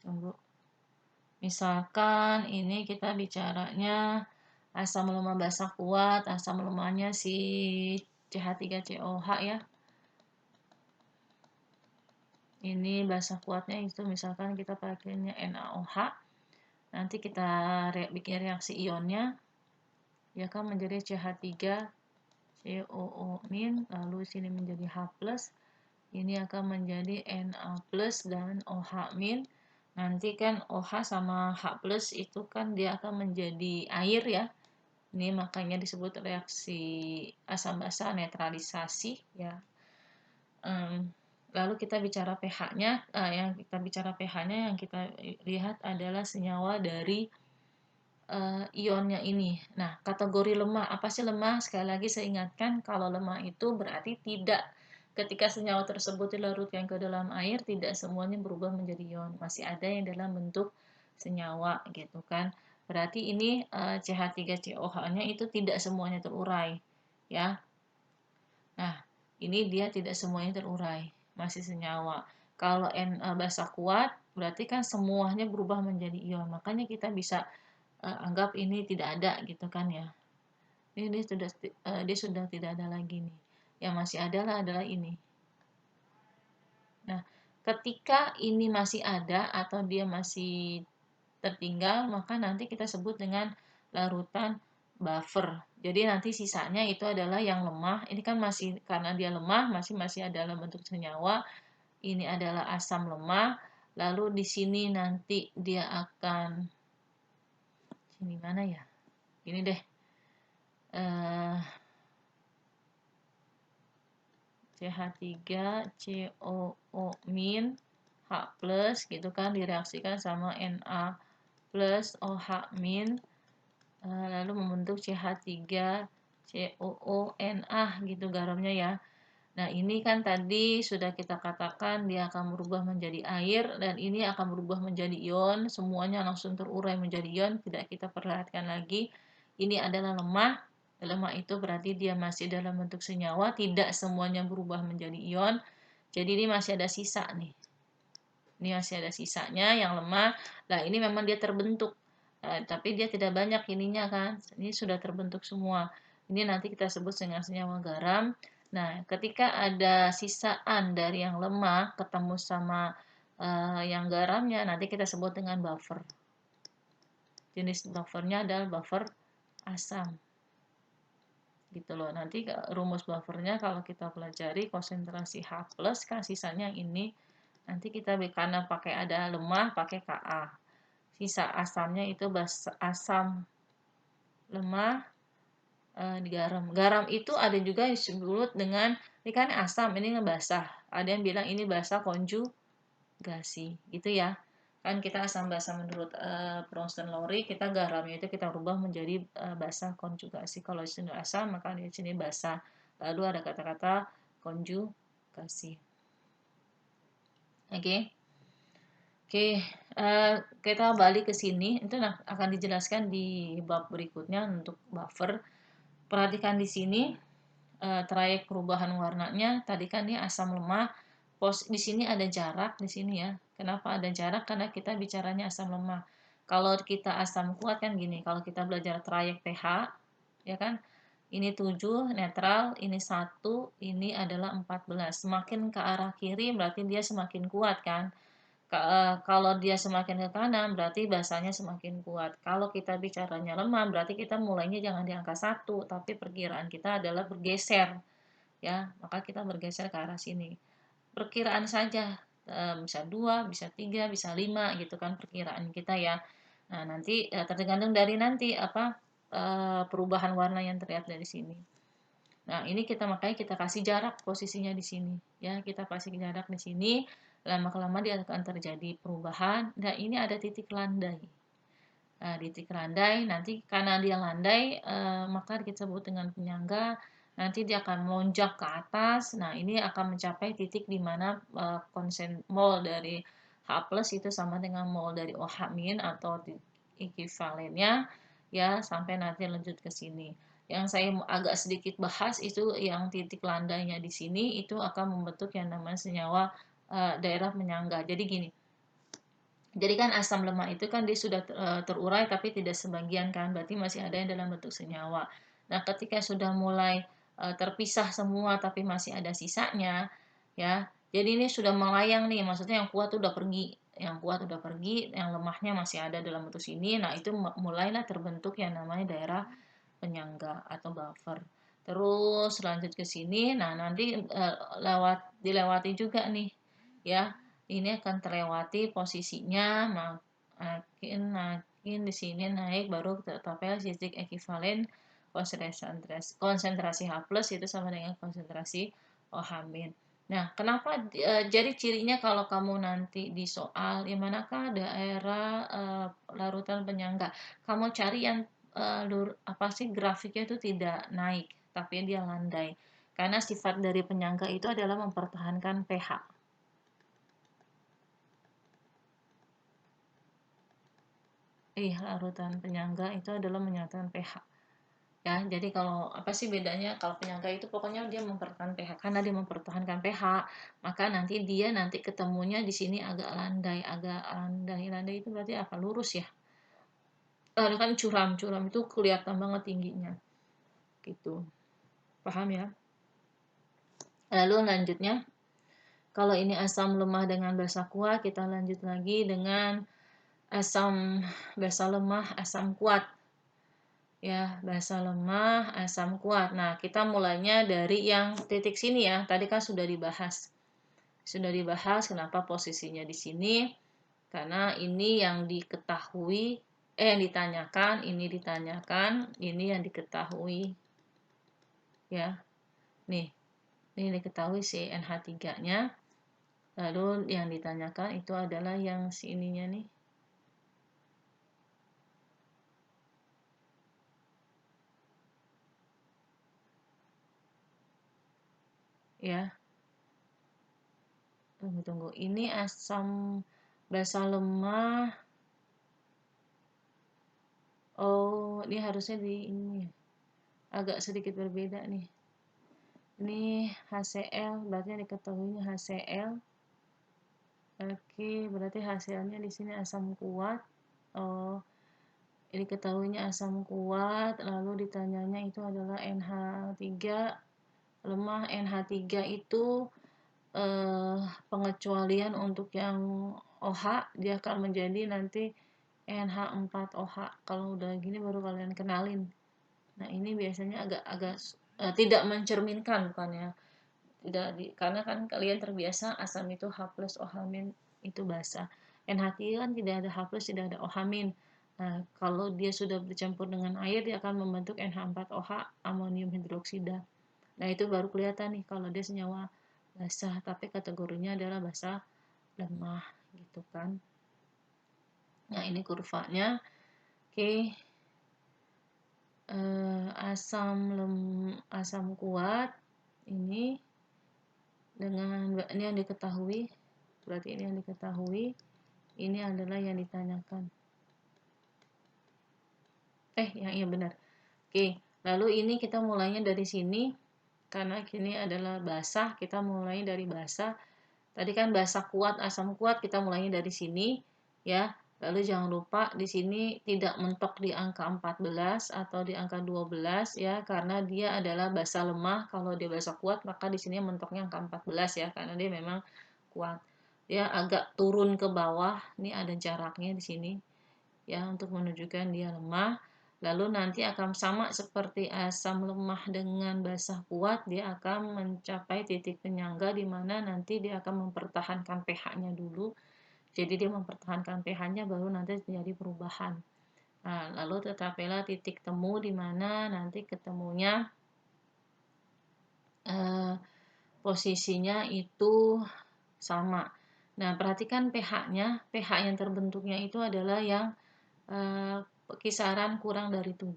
tunggu. Misalkan ini kita bicaranya asam lemah basah kuat, asam lemahnya si CH3COH ya. Ini basa kuatnya itu misalkan kita pakainya NaOH. Nanti kita bikin reaksi ionnya, ya kan menjadi CH3COO-, lalu sini menjadi H+. Ini akan menjadi Na+ dan OH-. Nanti kan OH sama H+ itu kan dia akan menjadi air ya. Ini makanya disebut reaksi asam basa netralisasi ya. Lalu kita bicara pH-nya, yang kita lihat adalah senyawa dari ionnya ini. Nah, kategori lemah, apa sih lemah? Sekali lagi saya ingatkan, kalau lemah itu berarti tidak, ketika senyawa tersebut dilarutkan ke dalam air, tidak semuanya berubah menjadi ion. Masih ada yang dalam bentuk senyawa gitu kan. Berarti ini CH3COH-nya itu tidak semuanya terurai ya. Nah, ini dia tidak semuanya terurai, masih senyawa. Kalau basa kuat, berarti kan semuanya berubah menjadi ion. Makanya kita bisa anggap ini tidak ada gitu kan ya. Ini dia sudah tidak ada lagi nih. Yang masih adalah ini. Nah, ketika ini masih ada atau dia masih tertinggal, maka nanti kita sebut dengan larutan buffer. Jadi nanti sisanya itu adalah yang lemah. Ini kan masih karena dia lemah, masih adalah bentuk senyawa. Ini adalah asam lemah. Lalu di sini nanti dia akan sini mana ya? Ini deh. CH3COO- H+ gitu kan direaksikan sama Na+ OH-, lalu membentuk CH3COO-Na gitu garamnya ya. Nah, ini kan tadi sudah kita katakan dia akan berubah menjadi air dan ini akan berubah menjadi ion, semuanya langsung terurai menjadi ion, tidak kita perlihatkan lagi. Ini adalah lemah. Lemah itu berarti dia masih dalam bentuk senyawa, tidak semuanya berubah menjadi ion. Jadi ini masih ada sisa nih. Ini masih ada sisanya yang lemah. Nah, ini memang dia terbentuk. Tapi dia tidak banyak ininya kan. Ini sudah terbentuk semua. Ini nanti kita sebut dengan senyawa garam. Nah, ketika ada sisaan dari yang lemah ketemu sama yang garamnya, nanti kita sebut dengan buffer. Jenis buffernya adalah buffer asam. Gitu loh. Nanti rumus buffernya kalau kita pelajari konsentrasi H+ kan sisanya ini. Nanti kita karena pakai ada lemah pakai Ka. Sisa asamnya itu asam lemah di garam. Garam itu ada juga yang disebut dengan ini kan asam, ini basah. Ada yang bilang ini basah konjugasi, gitu ya. Kan kita asam basa menurut Bronsted-Lowry, kita garamnya itu kita rubah menjadi basa konjugasi. Kalau di sini asam, maka di sini basa. Lalu ada kata-kata konjugasi. Oke. Oke, kita balik ke sini. Itu akan dijelaskan di bab berikutnya untuk buffer. Perhatikan di sini trayek perubahan warnanya. Tadi kan ini asam lemah. Di sini ada jarak di sini ya. Kenapa ada jarak? Karena kita bicaranya asam lemah. Kalau kita asam kuat kan gini. Kalau kita belajar trayek pH, ya kan? Ini 7 netral, ini 1, ini adalah 14. Semakin ke arah kiri berarti dia semakin kuat kan? Kalau dia semakin ke kanan berarti basanya semakin kuat. Kalau kita bicaranya lemah berarti kita mulainya jangan di angka 1, tapi perkiraan kita adalah bergeser ya, maka kita bergeser ke arah sini. Perkiraan saja, bisa 2, bisa 3, bisa 5 gitu kan perkiraan kita ya. Nah, nanti tergantung dari nanti apa perubahan warna yang terlihat dari sini. Nah, ini makanya kita kasih jarak posisinya di sini ya. Kita kasih jarak di sini. Lama-kelamaan dia akan terjadi perubahan. Dan ini ada titik landai. Nah, titik landai nanti karena dia landai maka kita sebut dengan penyangga. Nanti dia akan melonjak ke atas. Nah, ini akan mencapai titik di mana konsen mol dari H+ itu sama dengan mol dari OH- atau ekivalennya ya sampai nanti lanjut ke sini. Yang saya agak sedikit bahas itu yang titik landainya di sini itu akan membentuk yang namanya senyawa daerah penyangga. Jadi gini. Jadi kan asam lemah itu kan dia sudah terurai tapi tidak sebagian kan, berarti masih ada yang dalam bentuk senyawa. Nah, ketika sudah mulai terpisah semua tapi masih ada sisanya, ya. Jadi ini sudah melayang nih, maksudnya yang kuat udah pergi, yang lemahnya masih ada dalam bentuk sini. Nah, itu mulailah terbentuk yang namanya daerah penyangga atau buffer. Terus lanjut ke sini, nah nanti dilewati juga nih, ya. Ini akan terlewati posisinya, makin makin di sini naik baru tercapai titik ekivalen konsentrasi H+ itu sama dengan konsentrasi OH-. Nah, kenapa jadi cirinya kalau kamu nanti di soal di manakah daerah larutan penyangga, kamu cari yang apa sih grafiknya itu tidak naik, tapi dia landai. Karena sifat dari penyangga itu adalah mempertahankan pH. Larutan penyangga itu adalah menyatakan pH. Ya, jadi kalau apa sih bedanya kalau penyangga itu pokoknya dia mempertahankan pH. Karena dia mempertahankan pH, maka nanti ketemunya di sini agak landai, landai itu berarti apa? Lurus ya. Kan curam itu kelihatan banget tingginya. Gitu. Paham ya? Lalu lanjutnya, kalau ini asam lemah dengan basa kuat, kita lanjut lagi dengan asam basa lemah, asam kuat. Ya, basa lemah, asam kuat. Nah, kita mulainya dari yang titik sini ya. Tadi kan sudah dibahas. Sudah dibahas kenapa posisinya di sini. Karena ini yang diketahui, yang ditanyakan, ini yang diketahui. Ya. Nih, ini diketahui si NH3-nya. Lalu yang ditanyakan itu adalah yang si ininya nih. Ya. Tunggu. Ini asam basa lemah. Oh, ini harusnya di ini. Agak sedikit berbeda nih. Ini HCl, berarti yang diketahuinya HCl. Oke, berarti hasilnya di sini asam kuat. Oh, ini ketahuinya asam kuat, lalu ditanyanya itu adalah NH3 lemah. NH3 itu pengecualian untuk yang OH, dia akan menjadi nanti NH4OH. Kalau udah gini baru kalian kenalin. Nah, ini biasanya agak tidak mencerminkan, bukannya tidak karena kan kalian terbiasa asam itu H+ OH- itu basa. NH3 kan tidak ada H+, tidak ada OH-. Nah, kalau dia sudah bercampur dengan air, dia akan membentuk NH4OH, amonium hidroksida. Nah, itu baru kelihatan nih kalau dia senyawa basah, tapi kategorinya adalah basah lemah gitu kan. Nah, ini kurvanya. Oke. Asam kuat ini dengan ini yang diketahui, berarti ini yang diketahui, ini adalah yang ditanyakan. Yang iya benar. Oke, lalu ini kita mulainya dari sini, karena ini adalah basah, kita mulai dari basah. Tadi kan basah kuat, asam kuat, kita mulainya dari sini, ya. Lalu jangan lupa di sini tidak mentok di angka 14 atau di angka 12 ya, karena dia adalah basa lemah. Kalau dia basa kuat, maka di sini mentoknya angka 14 ya, karena dia memang kuat. Dia agak turun ke bawah, ini ada jaraknya di sini ya untuk menunjukkan dia lemah. Lalu nanti akan sama seperti asam lemah dengan basah kuat, dia akan mencapai titik penyangga di mana nanti dia akan mempertahankan pH-nya dulu. Jadi dia mempertahankan pH-nya baru nanti terjadi perubahan. Nah, lalu tetaplah titik temu di mana nanti ketemunya posisinya itu sama. Nah, perhatikan pH-nya. pH yang terbentuknya itu adalah yang kisaran kurang dari 7.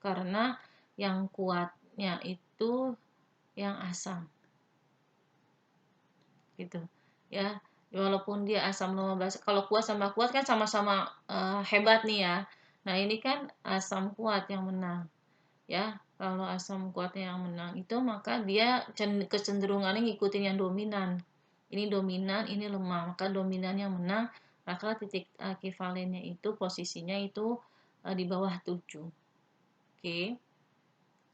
Karena yang kuatnya itu yang asam. Gitu. Ya. Walaupun dia asam lemah basa, kalau kuat sama kuat kan sama-sama hebat nih ya. Nah, ini kan asam kuat yang menang. Ya, kalau asam kuatnya yang menang itu maka dia kecenderungannya ngikutin yang dominan. Ini dominan, ini lemah. Maka dominan yang menang, maka titik ekivalennya itu posisinya itu di bawah 7. Oke.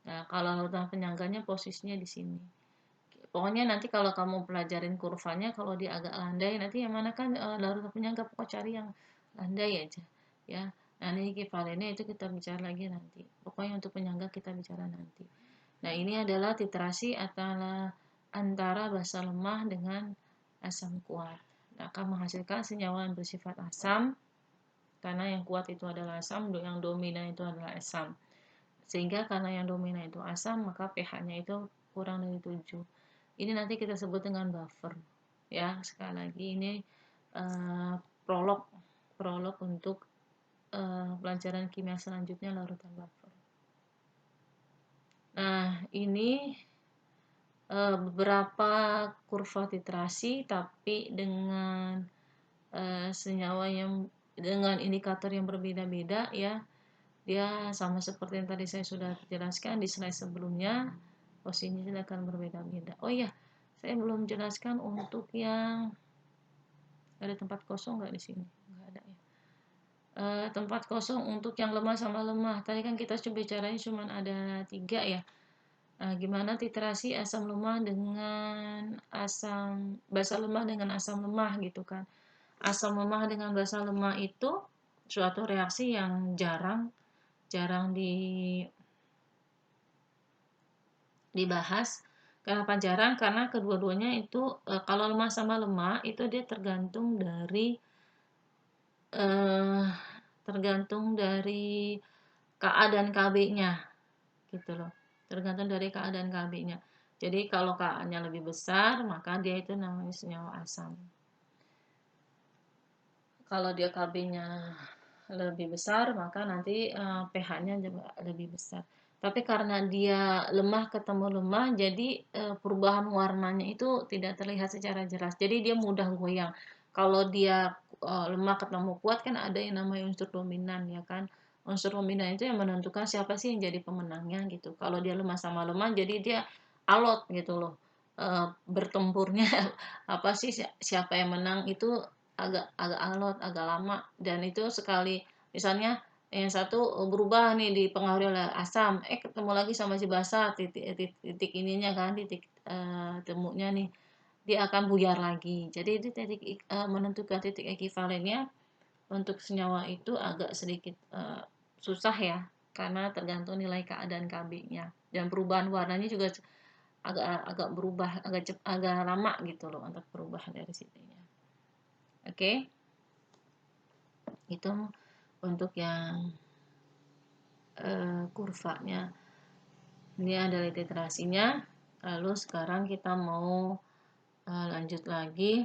Nah, kalau larutan penyangganya posisinya di sini. Pokoknya nanti kalau kamu pelajarin kurvanya, kalau dia agak landai, nanti yang mana kan larutan penyangga, pokok cari yang landai aja, ya. Nah, ini ekivalennya itu kita bicara lagi nanti. Pokoknya untuk penyangga kita bicara nanti. Nah, ini adalah titrasi antara basa lemah dengan asam kuat. Nah, akan menghasilkan senyawa yang bersifat asam, karena yang kuat itu adalah asam, yang dominan itu adalah asam. Sehingga karena yang dominan itu asam, maka pH-nya itu kurang dari 7. Ini nanti kita sebut dengan buffer. Ya, sekali lagi ini uh, prolog prolog untuk pelajaran kimia selanjutnya, larutan buffer. Nah, ini beberapa kurva titrasi tapi dengan senyawa yang dengan indikator yang berbeda-beda, ya. Dia sama seperti yang tadi saya sudah jelaskan di slide sebelumnya, posisinya akan berbeda-beda. Oh iya, saya belum jelaskan untuk yang ada tempat kosong nggak di sini? Nggak ada ya. Tempat kosong untuk yang lemah sama lemah. Tadi kan kita coba bicaranya cuma ada 3 ya. Nah, gimana titrasi asam lemah dengan basa lemah dengan asam lemah gitu kan. Asam lemah dengan basa lemah itu suatu reaksi yang jarang jarang dibahas. Kenapa jarang? Karena kedua-duanya itu kalau lemah sama lemah itu dia eh, tergantung dari Ka dan Kb-nya gitu loh. Tergantung dari Ka dan Kb-nya. Jadi kalau Ka-nya lebih besar, maka dia itu namanya senyawa asam. Kalau dia Kb-nya lebih besar, maka nanti pH-nya juga lebih besar. Tapi karena dia lemah ketemu lemah, jadi perubahan warnanya itu tidak terlihat secara jelas. Jadi dia mudah goyang. Kalau dia lemah ketemu kuat kan ada yang namanya unsur dominan, ya kan. Unsur dominan itu yang menentukan siapa sih yang jadi pemenangnya gitu. Kalau dia lemah sama lemah, jadi dia alot gitu loh. Bertempurnya apa sih, siapa yang menang itu agak agak alot, agak lama, dan itu sekali misalnya yang satu berubah nih dipengaruhi oleh asam, ketemu lagi sama si basa, titik ininya kan, titik temunya nih, dia akan buyar lagi. Jadi itu menentukan titik ekivalennya untuk senyawa itu agak sedikit susah ya, karena tergantung nilai Ka dan Kb-nya, dan perubahan warnanya juga agak agak berubah agak lama gitu loh untuk perubahan dari situnya. Oke, itu untuk yang kurvanya. Ini adalah titrasinya. Lalu sekarang kita mau lanjut lagi.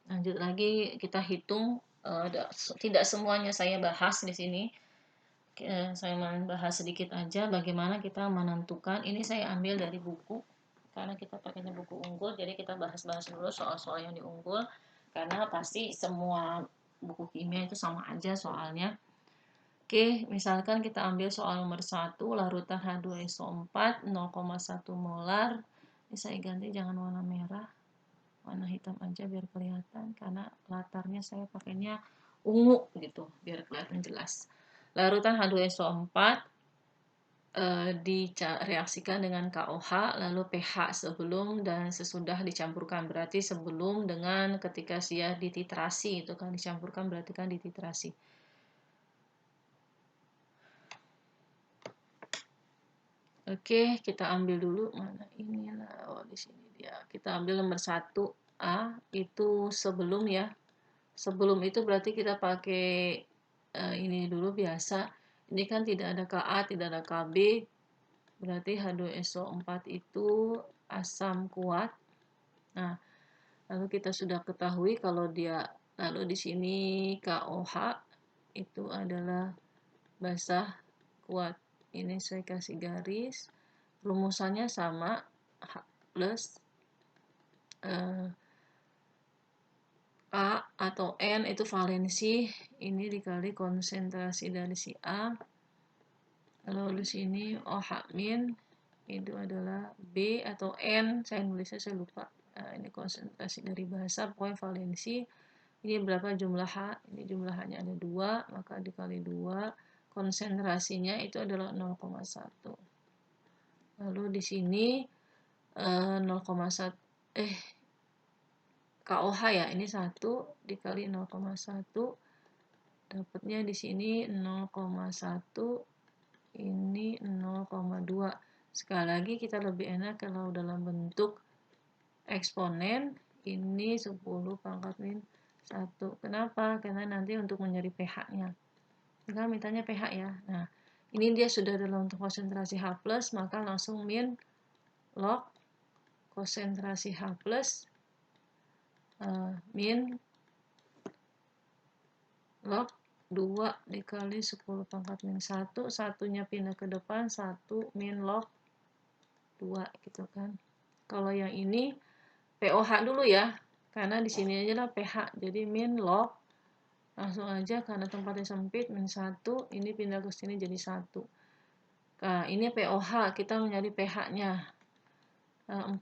Lanjut lagi kita hitung. Tidak semuanya saya bahas di sini. Saya bahas sedikit aja bagaimana kita menentukan. Ini saya ambil dari buku karena kita pakainya buku unggul. Jadi kita bahas-bahas dulu soal-soal yang diunggul. Karena pasti semua buku kimia itu sama aja soalnya. Oke, misalkan kita ambil soal nomor 1, larutan H2SO4 0,1 molar. Ini saya ganti jangan warna merah, warna hitam aja biar kelihatan, karena latarnya saya pakainya ungu gitu, biar kelihatan jelas. Larutan H2SO4 direaksikan dengan KOH, lalu pH sebelum dan sesudah dicampurkan. Berarti sebelum dengan ketika dia dititrasi, itu kan dicampurkan berarti kan dititrasi. Oke, kita ambil dulu mana inilah. Oh, di sini dia. Kita ambil nomor 1A itu sebelum ya. Sebelum itu berarti kita pakai ini dulu biasa. Ini kan tidak ada Ka, tidak ada Kb. Berarti H2SO4 itu asam kuat. Nah, lalu kita sudah ketahui kalau dia lalu di sini KOH itu adalah basah kuat. Ini saya kasih garis. Rumusannya sama, H plus A atau N itu valensi, ini dikali konsentrasi dari si A, lalu di sini OH min itu adalah B atau N, saya nulisnya saya lupa, ini konsentrasi dari basa, pokoknya valensi Ini berapa jumlah H? Ini jumlah H-nya ada 2, maka dikali 2, konsentrasinya itu adalah 0,1. Lalu di sini 0,1 KOH ya, ini 1 dikali 0,1, dapatnya di sini 0,1, ini 0,2. Sekali lagi kita lebih enak kalau dalam bentuk eksponen, ini 10 pangkat min 1. Kenapa? Karena nanti untuk mencari pH-nya. Kita mintanya pH ya. Nah, ini dia sudah dalam bentuk konsentrasi H+, maka langsung min log konsentrasi H+, min log 2 dikali 10 pangkat min 1, satunya pindah ke depan, 1 min log 2 gitu kan. Kalau yang ini POH dulu ya, karena di sini aja lah pH, jadi min log, langsung aja karena tempatnya sempit, min 1, ini pindah ke sini jadi 1. Nah, ini POH, kita mencari pH-nya. 14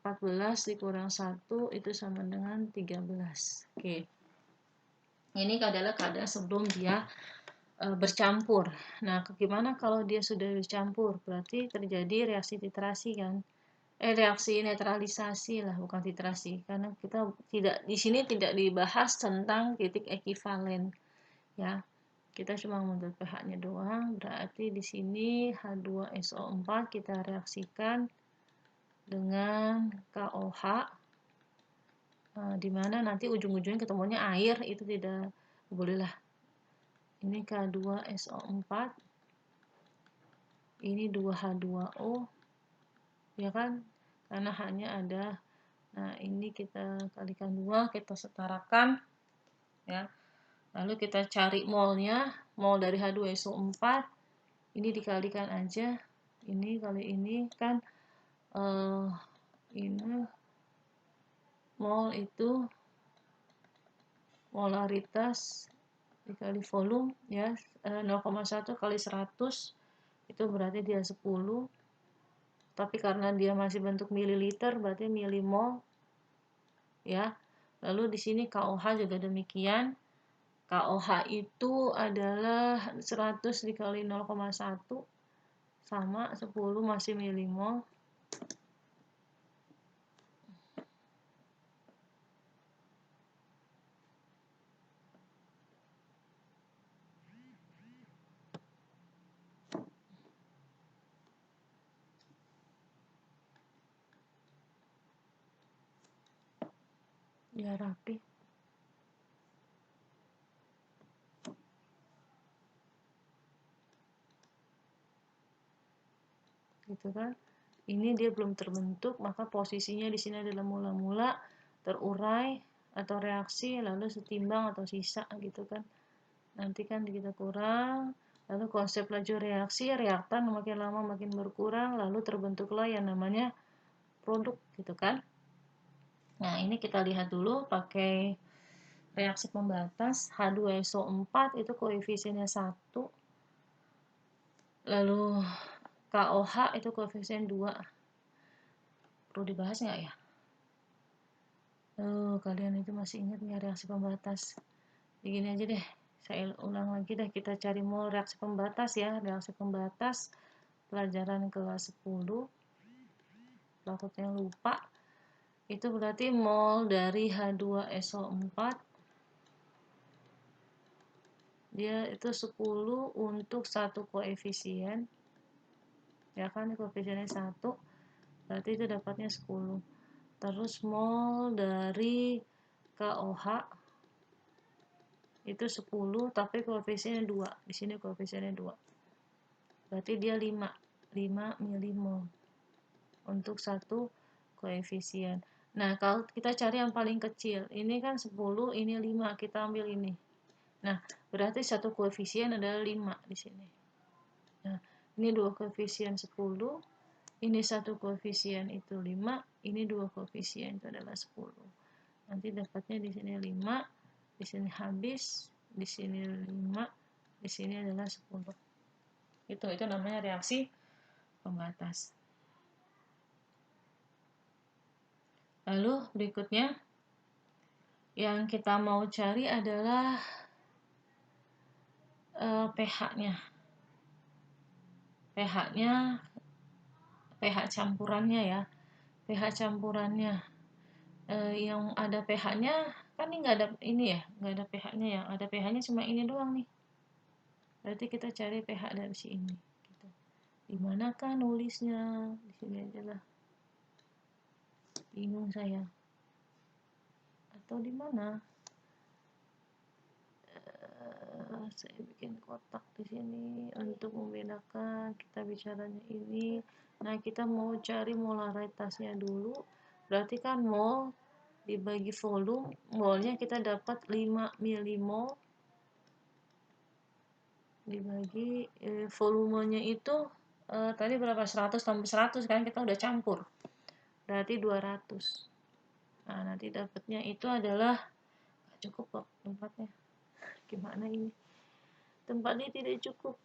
dikurang 1 itu sama dengan 13. Oke. Ini adalah keadaan sebelum dia bercampur. Nah, gimana kalau dia sudah bercampur? Berarti terjadi reaksi titrasi kan? Reaksi netralisasi lah, bukan titrasi. Karena kita tidak di sini tidak dibahas tentang titik ekivalen. Ya. Kita cuma menentukan pH-nya doang. Berarti di sini H2SO4 kita reaksikan dengan KOH, di mana nanti ujung-ujungnya ketemunya air, itu tidak bolehlah. Ini K2SO4, ini 2H2O, ya kan? Karena hanya ada, nah ini kita kalikan 2, kita setarakan, ya. Lalu kita cari molnya, mol dari H2SO4, ini dikalikan aja, ini kali ini kan, ini mol itu molaritas dikali volume ya, 0,1 kali 100 itu berarti dia 10, tapi karena dia masih bentuk mililiter berarti milimol ya. Lalu di sini KOH juga demikian, KOH itu adalah 100 dikali 0,1 sama 10 masih milimol. Ya rapi. Gitu kan. Ini dia belum terbentuk, maka posisinya di sini adalah mula-mula terurai atau reaksi, lalu setimbang atau sisa gitu kan. Nanti kan kita kurang, lalu konsep laju reaksi, reaktan makin lama makin berkurang, lalu terbentuklah yang namanya produk gitu kan. Nah, ini kita lihat dulu pakai reaksi pembatas. H2SO4 itu koefisiennya 1. Lalu KOH itu koefisien 2. Perlu dibahas nggak ya? Kalian itu masih ingat nggak reaksi pembatas? Begini aja deh, saya ulang lagi deh, kita cari mol reaksi pembatas ya. Reaksi pembatas pelajaran kelas 10, takutnya lupa. Itu berarti mol dari H2SO4 dia itu 10 untuk satu koefisien, ya kan, koefisiennya 1, berarti itu dapatnya 10. Terus mol dari KOH itu 10 tapi koefisiennya 2, di sini koefisiennya 2, berarti dia 5 milimol untuk satu koefisien. Nah, kalau kita cari yang paling kecil, ini kan 10, ini 5, kita ambil ini. Nah, berarti satu koefisien adalah 5 di sini. Nah, ini dua koefisien 10, ini satu koefisien itu 5, ini dua koefisien itu adalah 10. Nanti dapatnya di sini 5, di sini habis, di sini 5, di sini adalah 10. Itu namanya reaksi pembatas. Lalu berikutnya Yang kita mau cari adalah pH-nya. pH-nya, pH campurannya ya. pH campurannya. Yang ada pH-nya kan ini nggak ada ini ya, nggak ada pH-nya ya. Ada pH-nya cuma ini doang nih. Berarti kita cari pH dari sini. Gitu. Di manakah nulisnya? Di sini aja lah. Bingung saya. Atau di mana? Saya bikin kotak di sini untuk membedakan kita bicaranya ini. Nah, kita mau cari molaritasnya dulu. Berarti kan mol dibagi volume, molnya kita dapat 5 milimol dibagi volumenya itu tadi berapa? 100 tambah 100 kan kita udah campur. Berarti 200. Nah, nanti dapatnya itu adalah gak cukup kok tempatnya. Gimana ini? Tempatnya tidak cukup.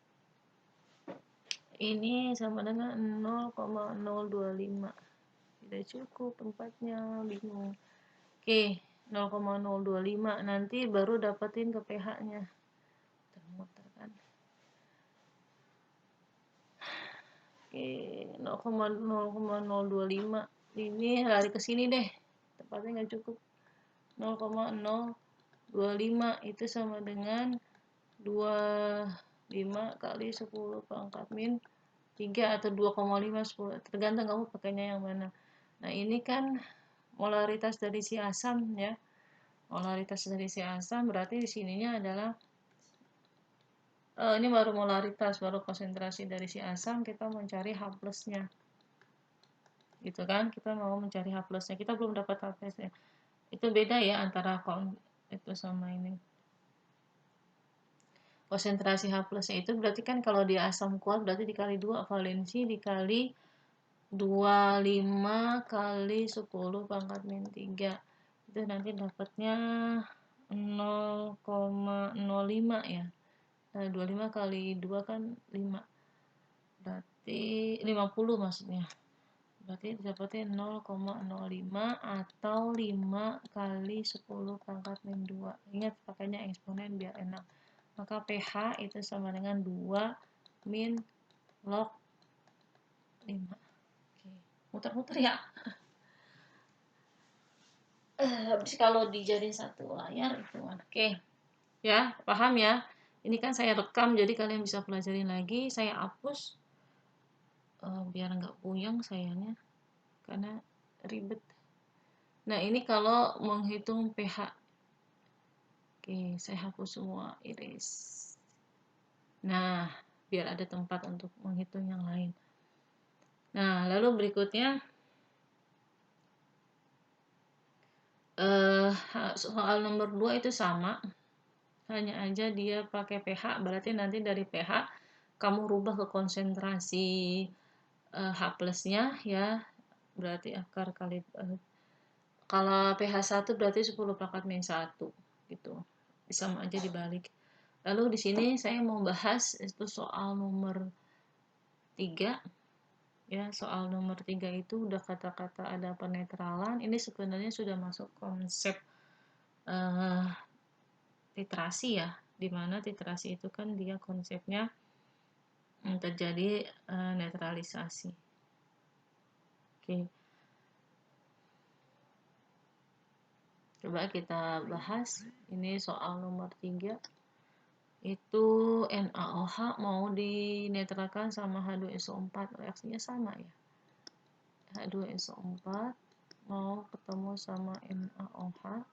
Ini sama dengan 0,025. Tidak cukup tempatnya, bingung. Oke, 0,025 nanti baru dapetin ke pH-nya. Muter kan. Oke, 0,025. Ini lari ke sini deh. Tempatnya nggak cukup. 0,025 itu sama dengan 25 kali 10 pangkat min 3 atau 2,5 10, tergantung kamu pakainya yang mana. Nah, ini kan molaritas dari si asam ya. Molaritas dari si asam berarti di sininya adalah ini baru molaritas, baru konsentrasi dari si asam, kita mencari H plusnya. Gitu kan? Kita mau mencari H plusnya. Kita belum dapat H plusnya. Itu beda ya antara itu sama ini. Konsentrasi H plusnya itu berarti kan kalau dia asam kuat berarti dikali 2 valensi dikali 25 kali 10 pangkat min 3. Itu nanti dapatnya 0,05 ya. 25 kali 2 kan 5. Berarti 50 maksudnya. Berarti dapatnya 0,05 atau 5 kali 10 pangkat min 2. Ingat pakainya eksponen biar enak. Maka pH itu sama dengan 2 min log 5. Oke. Muter-muter ya. Habis kalau dijadiin satu layar itu. Oke. Ya, paham ya? Ini kan saya rekam jadi kalian bisa pelajarin lagi. Saya hapus biar nggak puyeng sayanya karena ribet. Nah, ini kalau menghitung pH. Oke, saya hapus semua iris. Nah, biar ada tempat untuk menghitung yang lain. Nah, lalu berikutnya soal nomor 2 itu sama. Hanya aja dia pakai pH, berarti nanti dari pH kamu rubah ke konsentrasi H plusnya ya. Berarti akar kali kalau pH 1 berarti 10 pangkat min 1 gitu. Sama aja dibalik. Lalu di sini saya mau bahas itu soal nomor 3 ya. Soal nomor 3 itu udah kata-kata ada penetralan. Ini sebenarnya sudah masuk konsep titrasi ya, dimana titrasi itu kan dia konsepnya terjadi netralisasi. Oke. Coba kita bahas ini soal nomor 3 itu NaOH mau dinetralkan sama H2SO4, reaksinya sama ya. H2SO4 mau ketemu sama NaOH,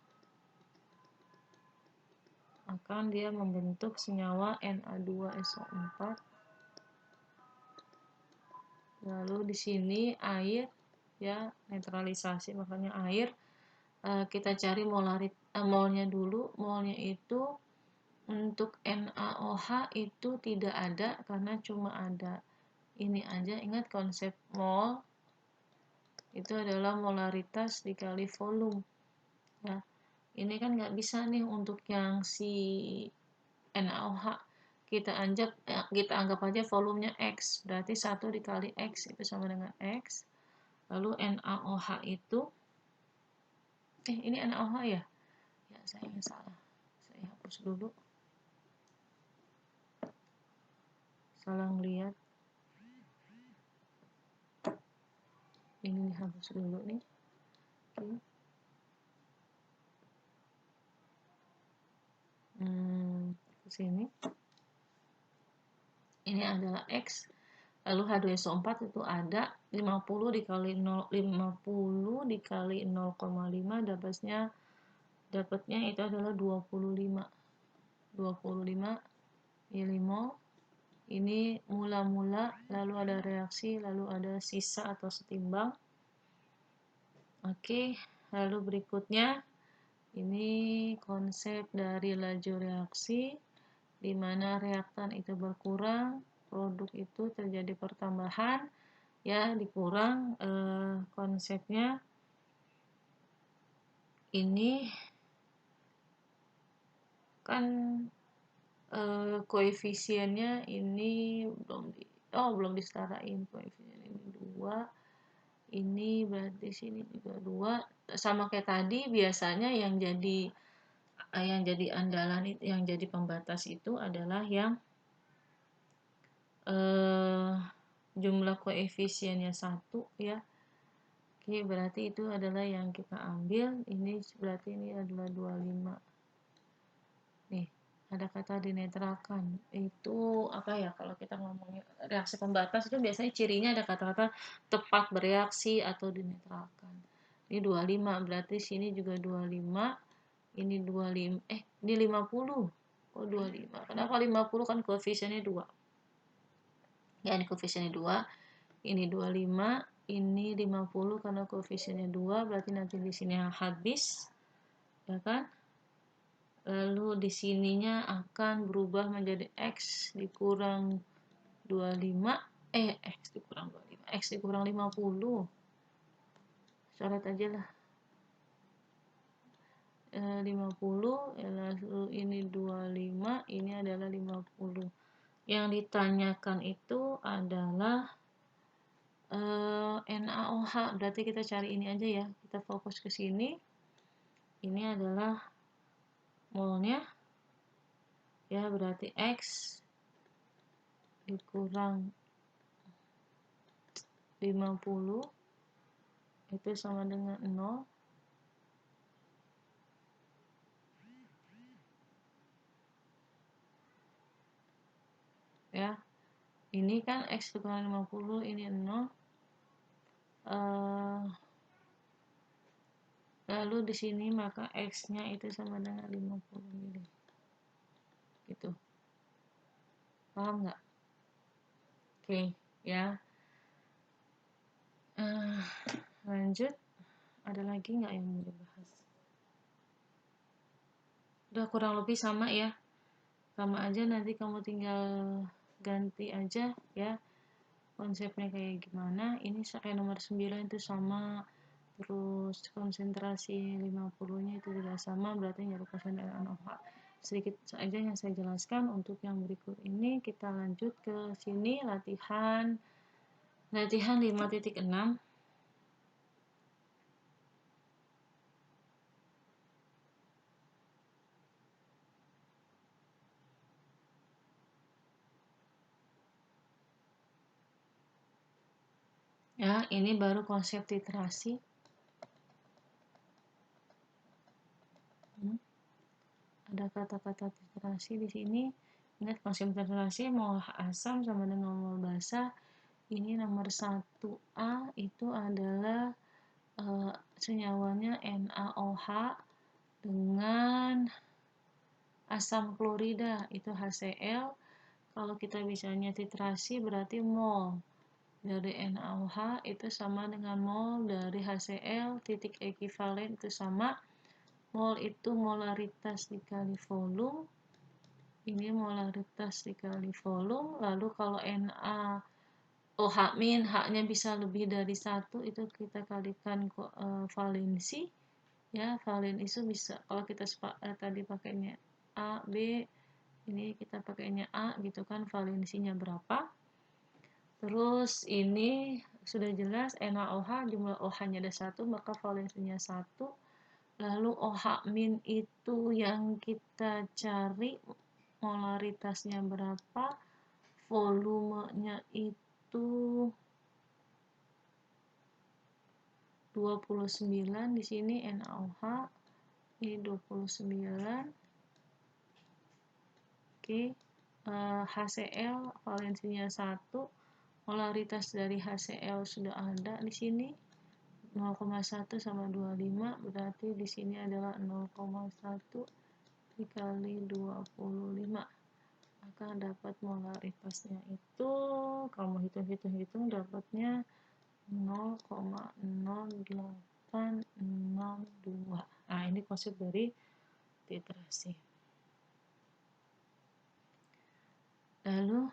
akan dia membentuk senyawa Na2SO4. Lalu di sini air ya, netralisasi makanya air. Kita cari molnya dulu. Molnya itu untuk NaOH itu tidak ada karena cuma ada ini aja. Ingat konsep mol itu adalah molaritas dikali volume ya. Ini kan nggak bisa nih untuk yang si NaOH. Kita anggap aja volumenya X, berarti 1 dikali X itu sama dengan X. Lalu NaOH itu ini NaOH ya? saya yang salah, saya hapus dulu, salah ngeliat, ini dihapus dulu nih. Oke. Ke sini ini adalah X, lalu H2SO4 itu ada 50 dikali 0, 50 dikali 0,5 dapatnya itu adalah 25 milimol. Ini mula-mula, lalu ada reaksi, lalu ada sisa atau setimbang. Oke, lalu berikutnya ini konsep dari laju reaksi, di mana reaktan itu berkurang, produk itu terjadi pertambahan, ya dikurang. Konsepnya ini kan koefisiennya ini belum disetarain, koefisien ini 2, ini berarti sini juga 2, sama kayak tadi. Biasanya yang jadi andalan, yang jadi pembatas itu adalah yang jumlah koefisiennya 1 ya. Oke, berarti itu adalah yang kita ambil. Ini berarti ini adalah 25. Nih, ada kata dinetralkan. Itu apa ya, kalau kita ngomongin reaksi pembatas itu biasanya cirinya ada kata-kata tepat bereaksi atau dinetralkan. Ini 25, berarti sini juga 25. Ini 25, ini 50. Oh 25. Kenapa 50? Kan koefisiennya 2. Ya, ini koefisiennya 2. Ini 25, ini 50 karena koefisiennya 2, berarti nanti di sini habis. Ya kan? Lalu di sininya akan berubah menjadi X dikurang 25, X dikurang 25, X dikurang 50. Coret aja lah. 50, lalu ini 25, ini adalah 50. Yang ditanyakan itu adalah NaOH, berarti kita cari ini aja ya. Kita fokus ke sini. Ini adalah molnya. Ya, berarti X dikurang 50 itu sama dengan 0. Ya, ini kan X dikurang 50, ini 0. Lalu di sini maka X-nya itu sama dengan 50 mili. Gitu. Paham nggak? Oke, ya. Lanjut. Ada lagi nggak yang mau dibahas? Udah kurang lebih sama ya. Sama aja, nanti kamu tinggal ganti aja ya. Konsepnya kayak gimana. Ini kayak nomor 9 itu sama. Terus konsentrasi 50-nya itu juga sama, berarti nyari konsentrasi NaOH. Sedikit saja yang saya jelaskan. Untuk yang berikut ini kita lanjut ke sini, latihan 5.6. Ya, ini baru konsep titrasi. Ada kata-kata titrasi di sini. Ingat, konsep titrasi mol asam sama dengan mol basa. Ini nomor 1A itu adalah senyawanya NaOH dengan asam klorida, itu HCl. Kalau kita bisanya titrasi berarti mol dari NaOH itu sama dengan mol dari HCl, titik ekivalen itu sama. Mol itu molaritas dikali volume. Ini molaritas dikali volume. Lalu kalau NaOH-, H-nya bisa lebih dari 1, itu kita kalikan valensi. Ya, valen itu bisa, kalau kita tadi pakainya A, B, ini kita pakainya A gitu kan, valensinya berapa. Terus ini sudah jelas NaOH, jumlah OH-nya ada 1, maka valensinya 1. Lalu OH- itu yang kita cari molaritasnya berapa, volumenya itu 29, di sini NaOH ini 29. Oke, HCl valensinya 1, molaritas dari HCl sudah ada di sini 0,1 sama 25, berarti di sini adalah 0,1 dikali 25, maka dapat molaritasnya itu kamu hitung dapatnya 0,0862. Nah, ini konsep dari titrasi. Lalu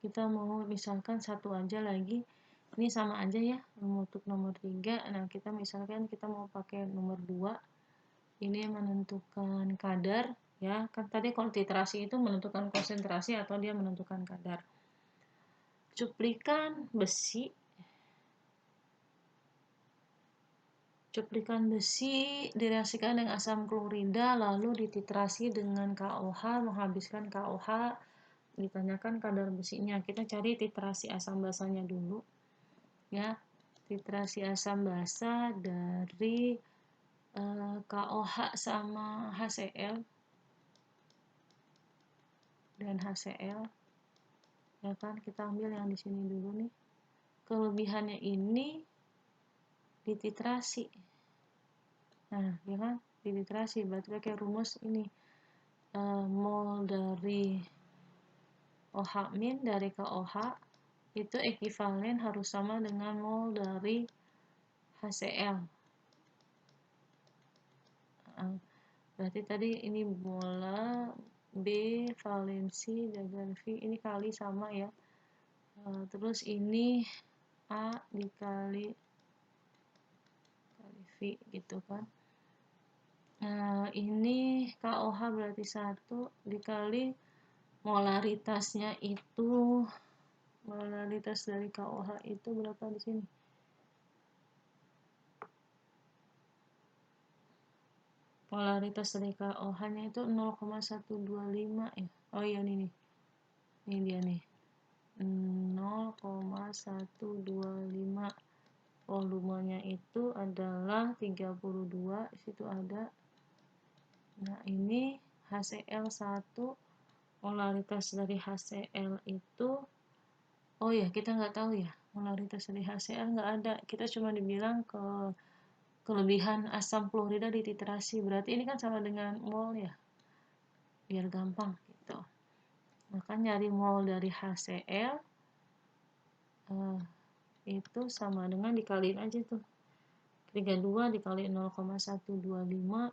kita mau misalkan satu aja lagi, ini sama aja ya untuk nomor 3. Nah, kita misalkan kita mau pakai nomor 2, ini menentukan kadar ya, kan tadi kalau titrasi itu menentukan konsentrasi atau dia menentukan kadar. Cuplikan besi direaksikan dengan asam klorida lalu dititrasi dengan KOH, menghabiskan KOH, ditanyakan kadar besinya. Kita cari titrasi asam basanya dulu ya. Titrasi asam basa dari KOH sama HCl dan HCl ya kan, kita ambil yang di sini dulu nih. Kelebihannya ini dititrasi. Nah, ya kan, dititrasi berarti pakai rumus ini, mol dari OH- dari KOH itu ekivalen harus sama dengan mol dari HCl. Berarti tadi ini molar B valensi dengan V ini kali sama ya. Terus ini A dikali V gitu kan. Ini KOH berarti 1 dikali molaritasnya itu, molaritas dari KOH itu berapa di sini? Polaritas dari KOH-nya itu 0,125 ya. Oh iya ini nih. Ini dia nih. 0,125. Volumenya itu adalah 32, situ ada. Nah, ini HCl1, polaritas dari HCl itu, oh ya kita nggak tahu ya, polaritas dari HCl nggak ada. Kita cuma dibilang kelebihan asam klorida dititrasi, berarti ini kan sama dengan mol ya, biar gampang gitu. Maka nyari mol dari HCl itu sama dengan dikaliin aja tuh, 32 dikali 0,125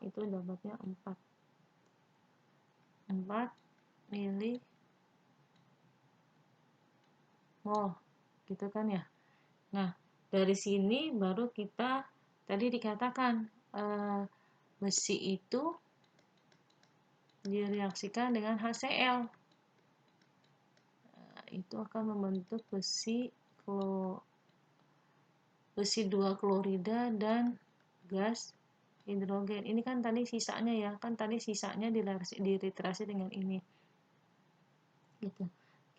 itu dapatnya 4 mili mol gitu kan ya. Nah, dari sini baru kita tadi dikatakan besi itu direaksikan dengan HCl, itu akan membentuk besi 2 klorida dan gas hidrogen. Ini kan tadi sisanya ya, kan tadi sisanya dititrasi dengan ini gitu.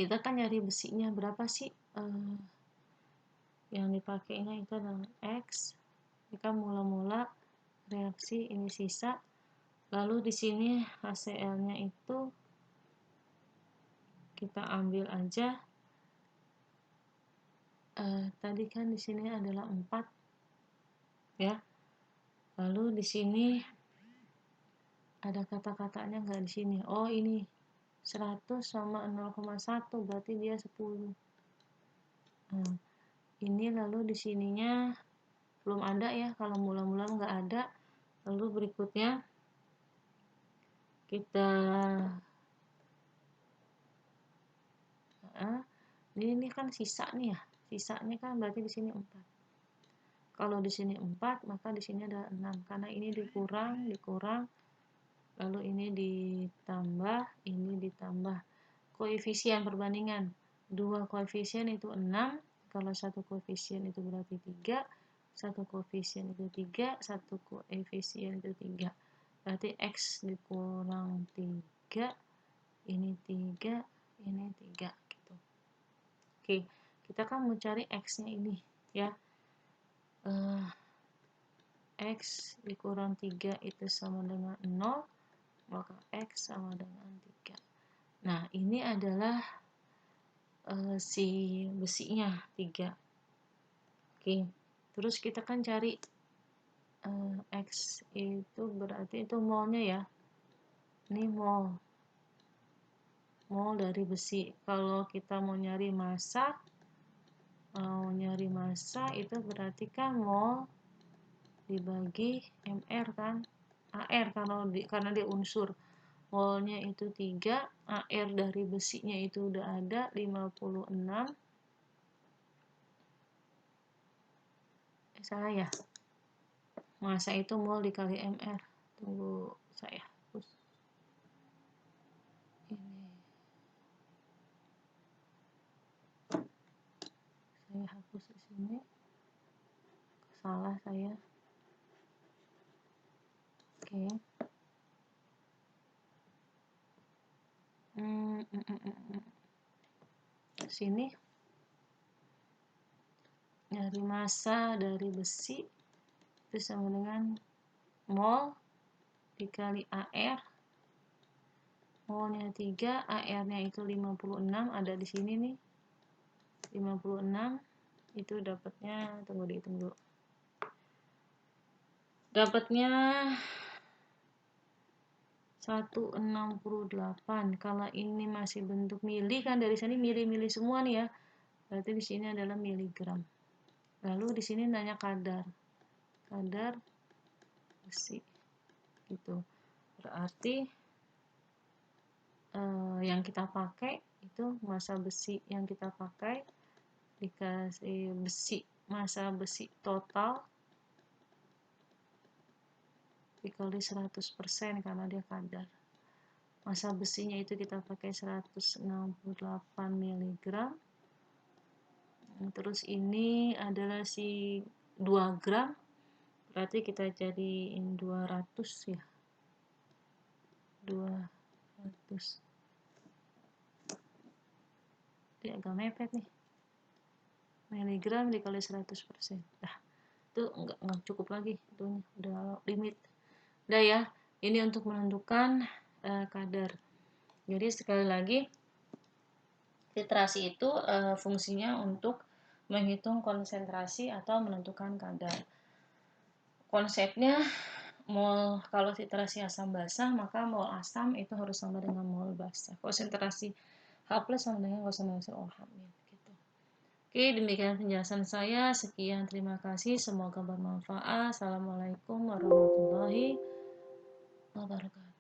Kita kan nyari besinya berapa sih, yang dipakainya itu adalah X. Jika mula-mula reaksi ini sisa, lalu di sini HCl-nya itu kita ambil aja, tadi kan di sini adalah 4 ya. Lalu di sini ada kata-katanya nggak di sini? Oh ini 100 sama 0,1 berarti dia 10. Nah, ini lalu di sininya belum ada ya, kalau mula-mula nggak ada. Lalu berikutnya kita ini kan sisa nih ya, sisanya kan berarti di sini 4. Kalau di sini 4 maka di sini ada 6 karena ini dikurang, lalu ini ditambah, koefisien perbandingan 2 koefisien itu 6, Kalau satu koefisien itu berarti 3, satu koefisien itu 3, satu koefisien itu 3. Berarti X dikurang 3, ini 3, ini 3 gitu. Oke, kita kan mau cari X-nya ini ya. X dikurang 3 itu sama dengan 0, maka X sama dengan 3. Nah, ini adalah si besinya 3. Oke, terus kita kan cari X itu berarti itu molnya ya. Ini mol dari besi. Kalau kita mau nyari massa itu berarti kan mol dibagi mr kan, AR karena dia unsur. Molnya itu 3, AR dari besinya itu udah ada 56. Salah ya, massa itu mol dikali mr. Tunggu, saya hapus ini, saya hapus di sini, salah saya. Oke. Sini nyari massa dari besi itu sama dengan mol dikali AR. Molnya 3, AR-nya itu 56, ada di sini nih. 56 itu dapatnya, tunggu dihitung dulu. Dapatnya 168. Kalau ini masih bentuk mili kan, dari sini mili-mili semua nih ya. Berarti di sini adalah miligram. Lalu di sini nanya kadar besi. Gitu. Berarti yang kita pakai itu massa besi yang kita pakai dikasih massa besi total dikali 100% karena dia kadar. Massa besinya itu kita pakai 168 mg. Terus ini adalah si 2 gram, berarti kita jadiin 200 ya. 200. Dia agak mepet nih. Miligram dikali 100%. Nah, itu enggak cukup lagi, itu udah limit. Udah ya, ini untuk menentukan kadar. Jadi sekali lagi, titrasi itu fungsinya untuk menghitung konsentrasi atau menentukan kadar. Konsepnya mol, kalau titrasi asam basah maka mol asam itu harus sama dengan mol basah. Konsentrasi H+ sama dengan konsentrasi OH-. Gitu. Oke, demikian penjelasan saya. Sekian, terima kasih. Semoga bermanfaat. Assalamualaikum warahmatullahi wabarakatuh.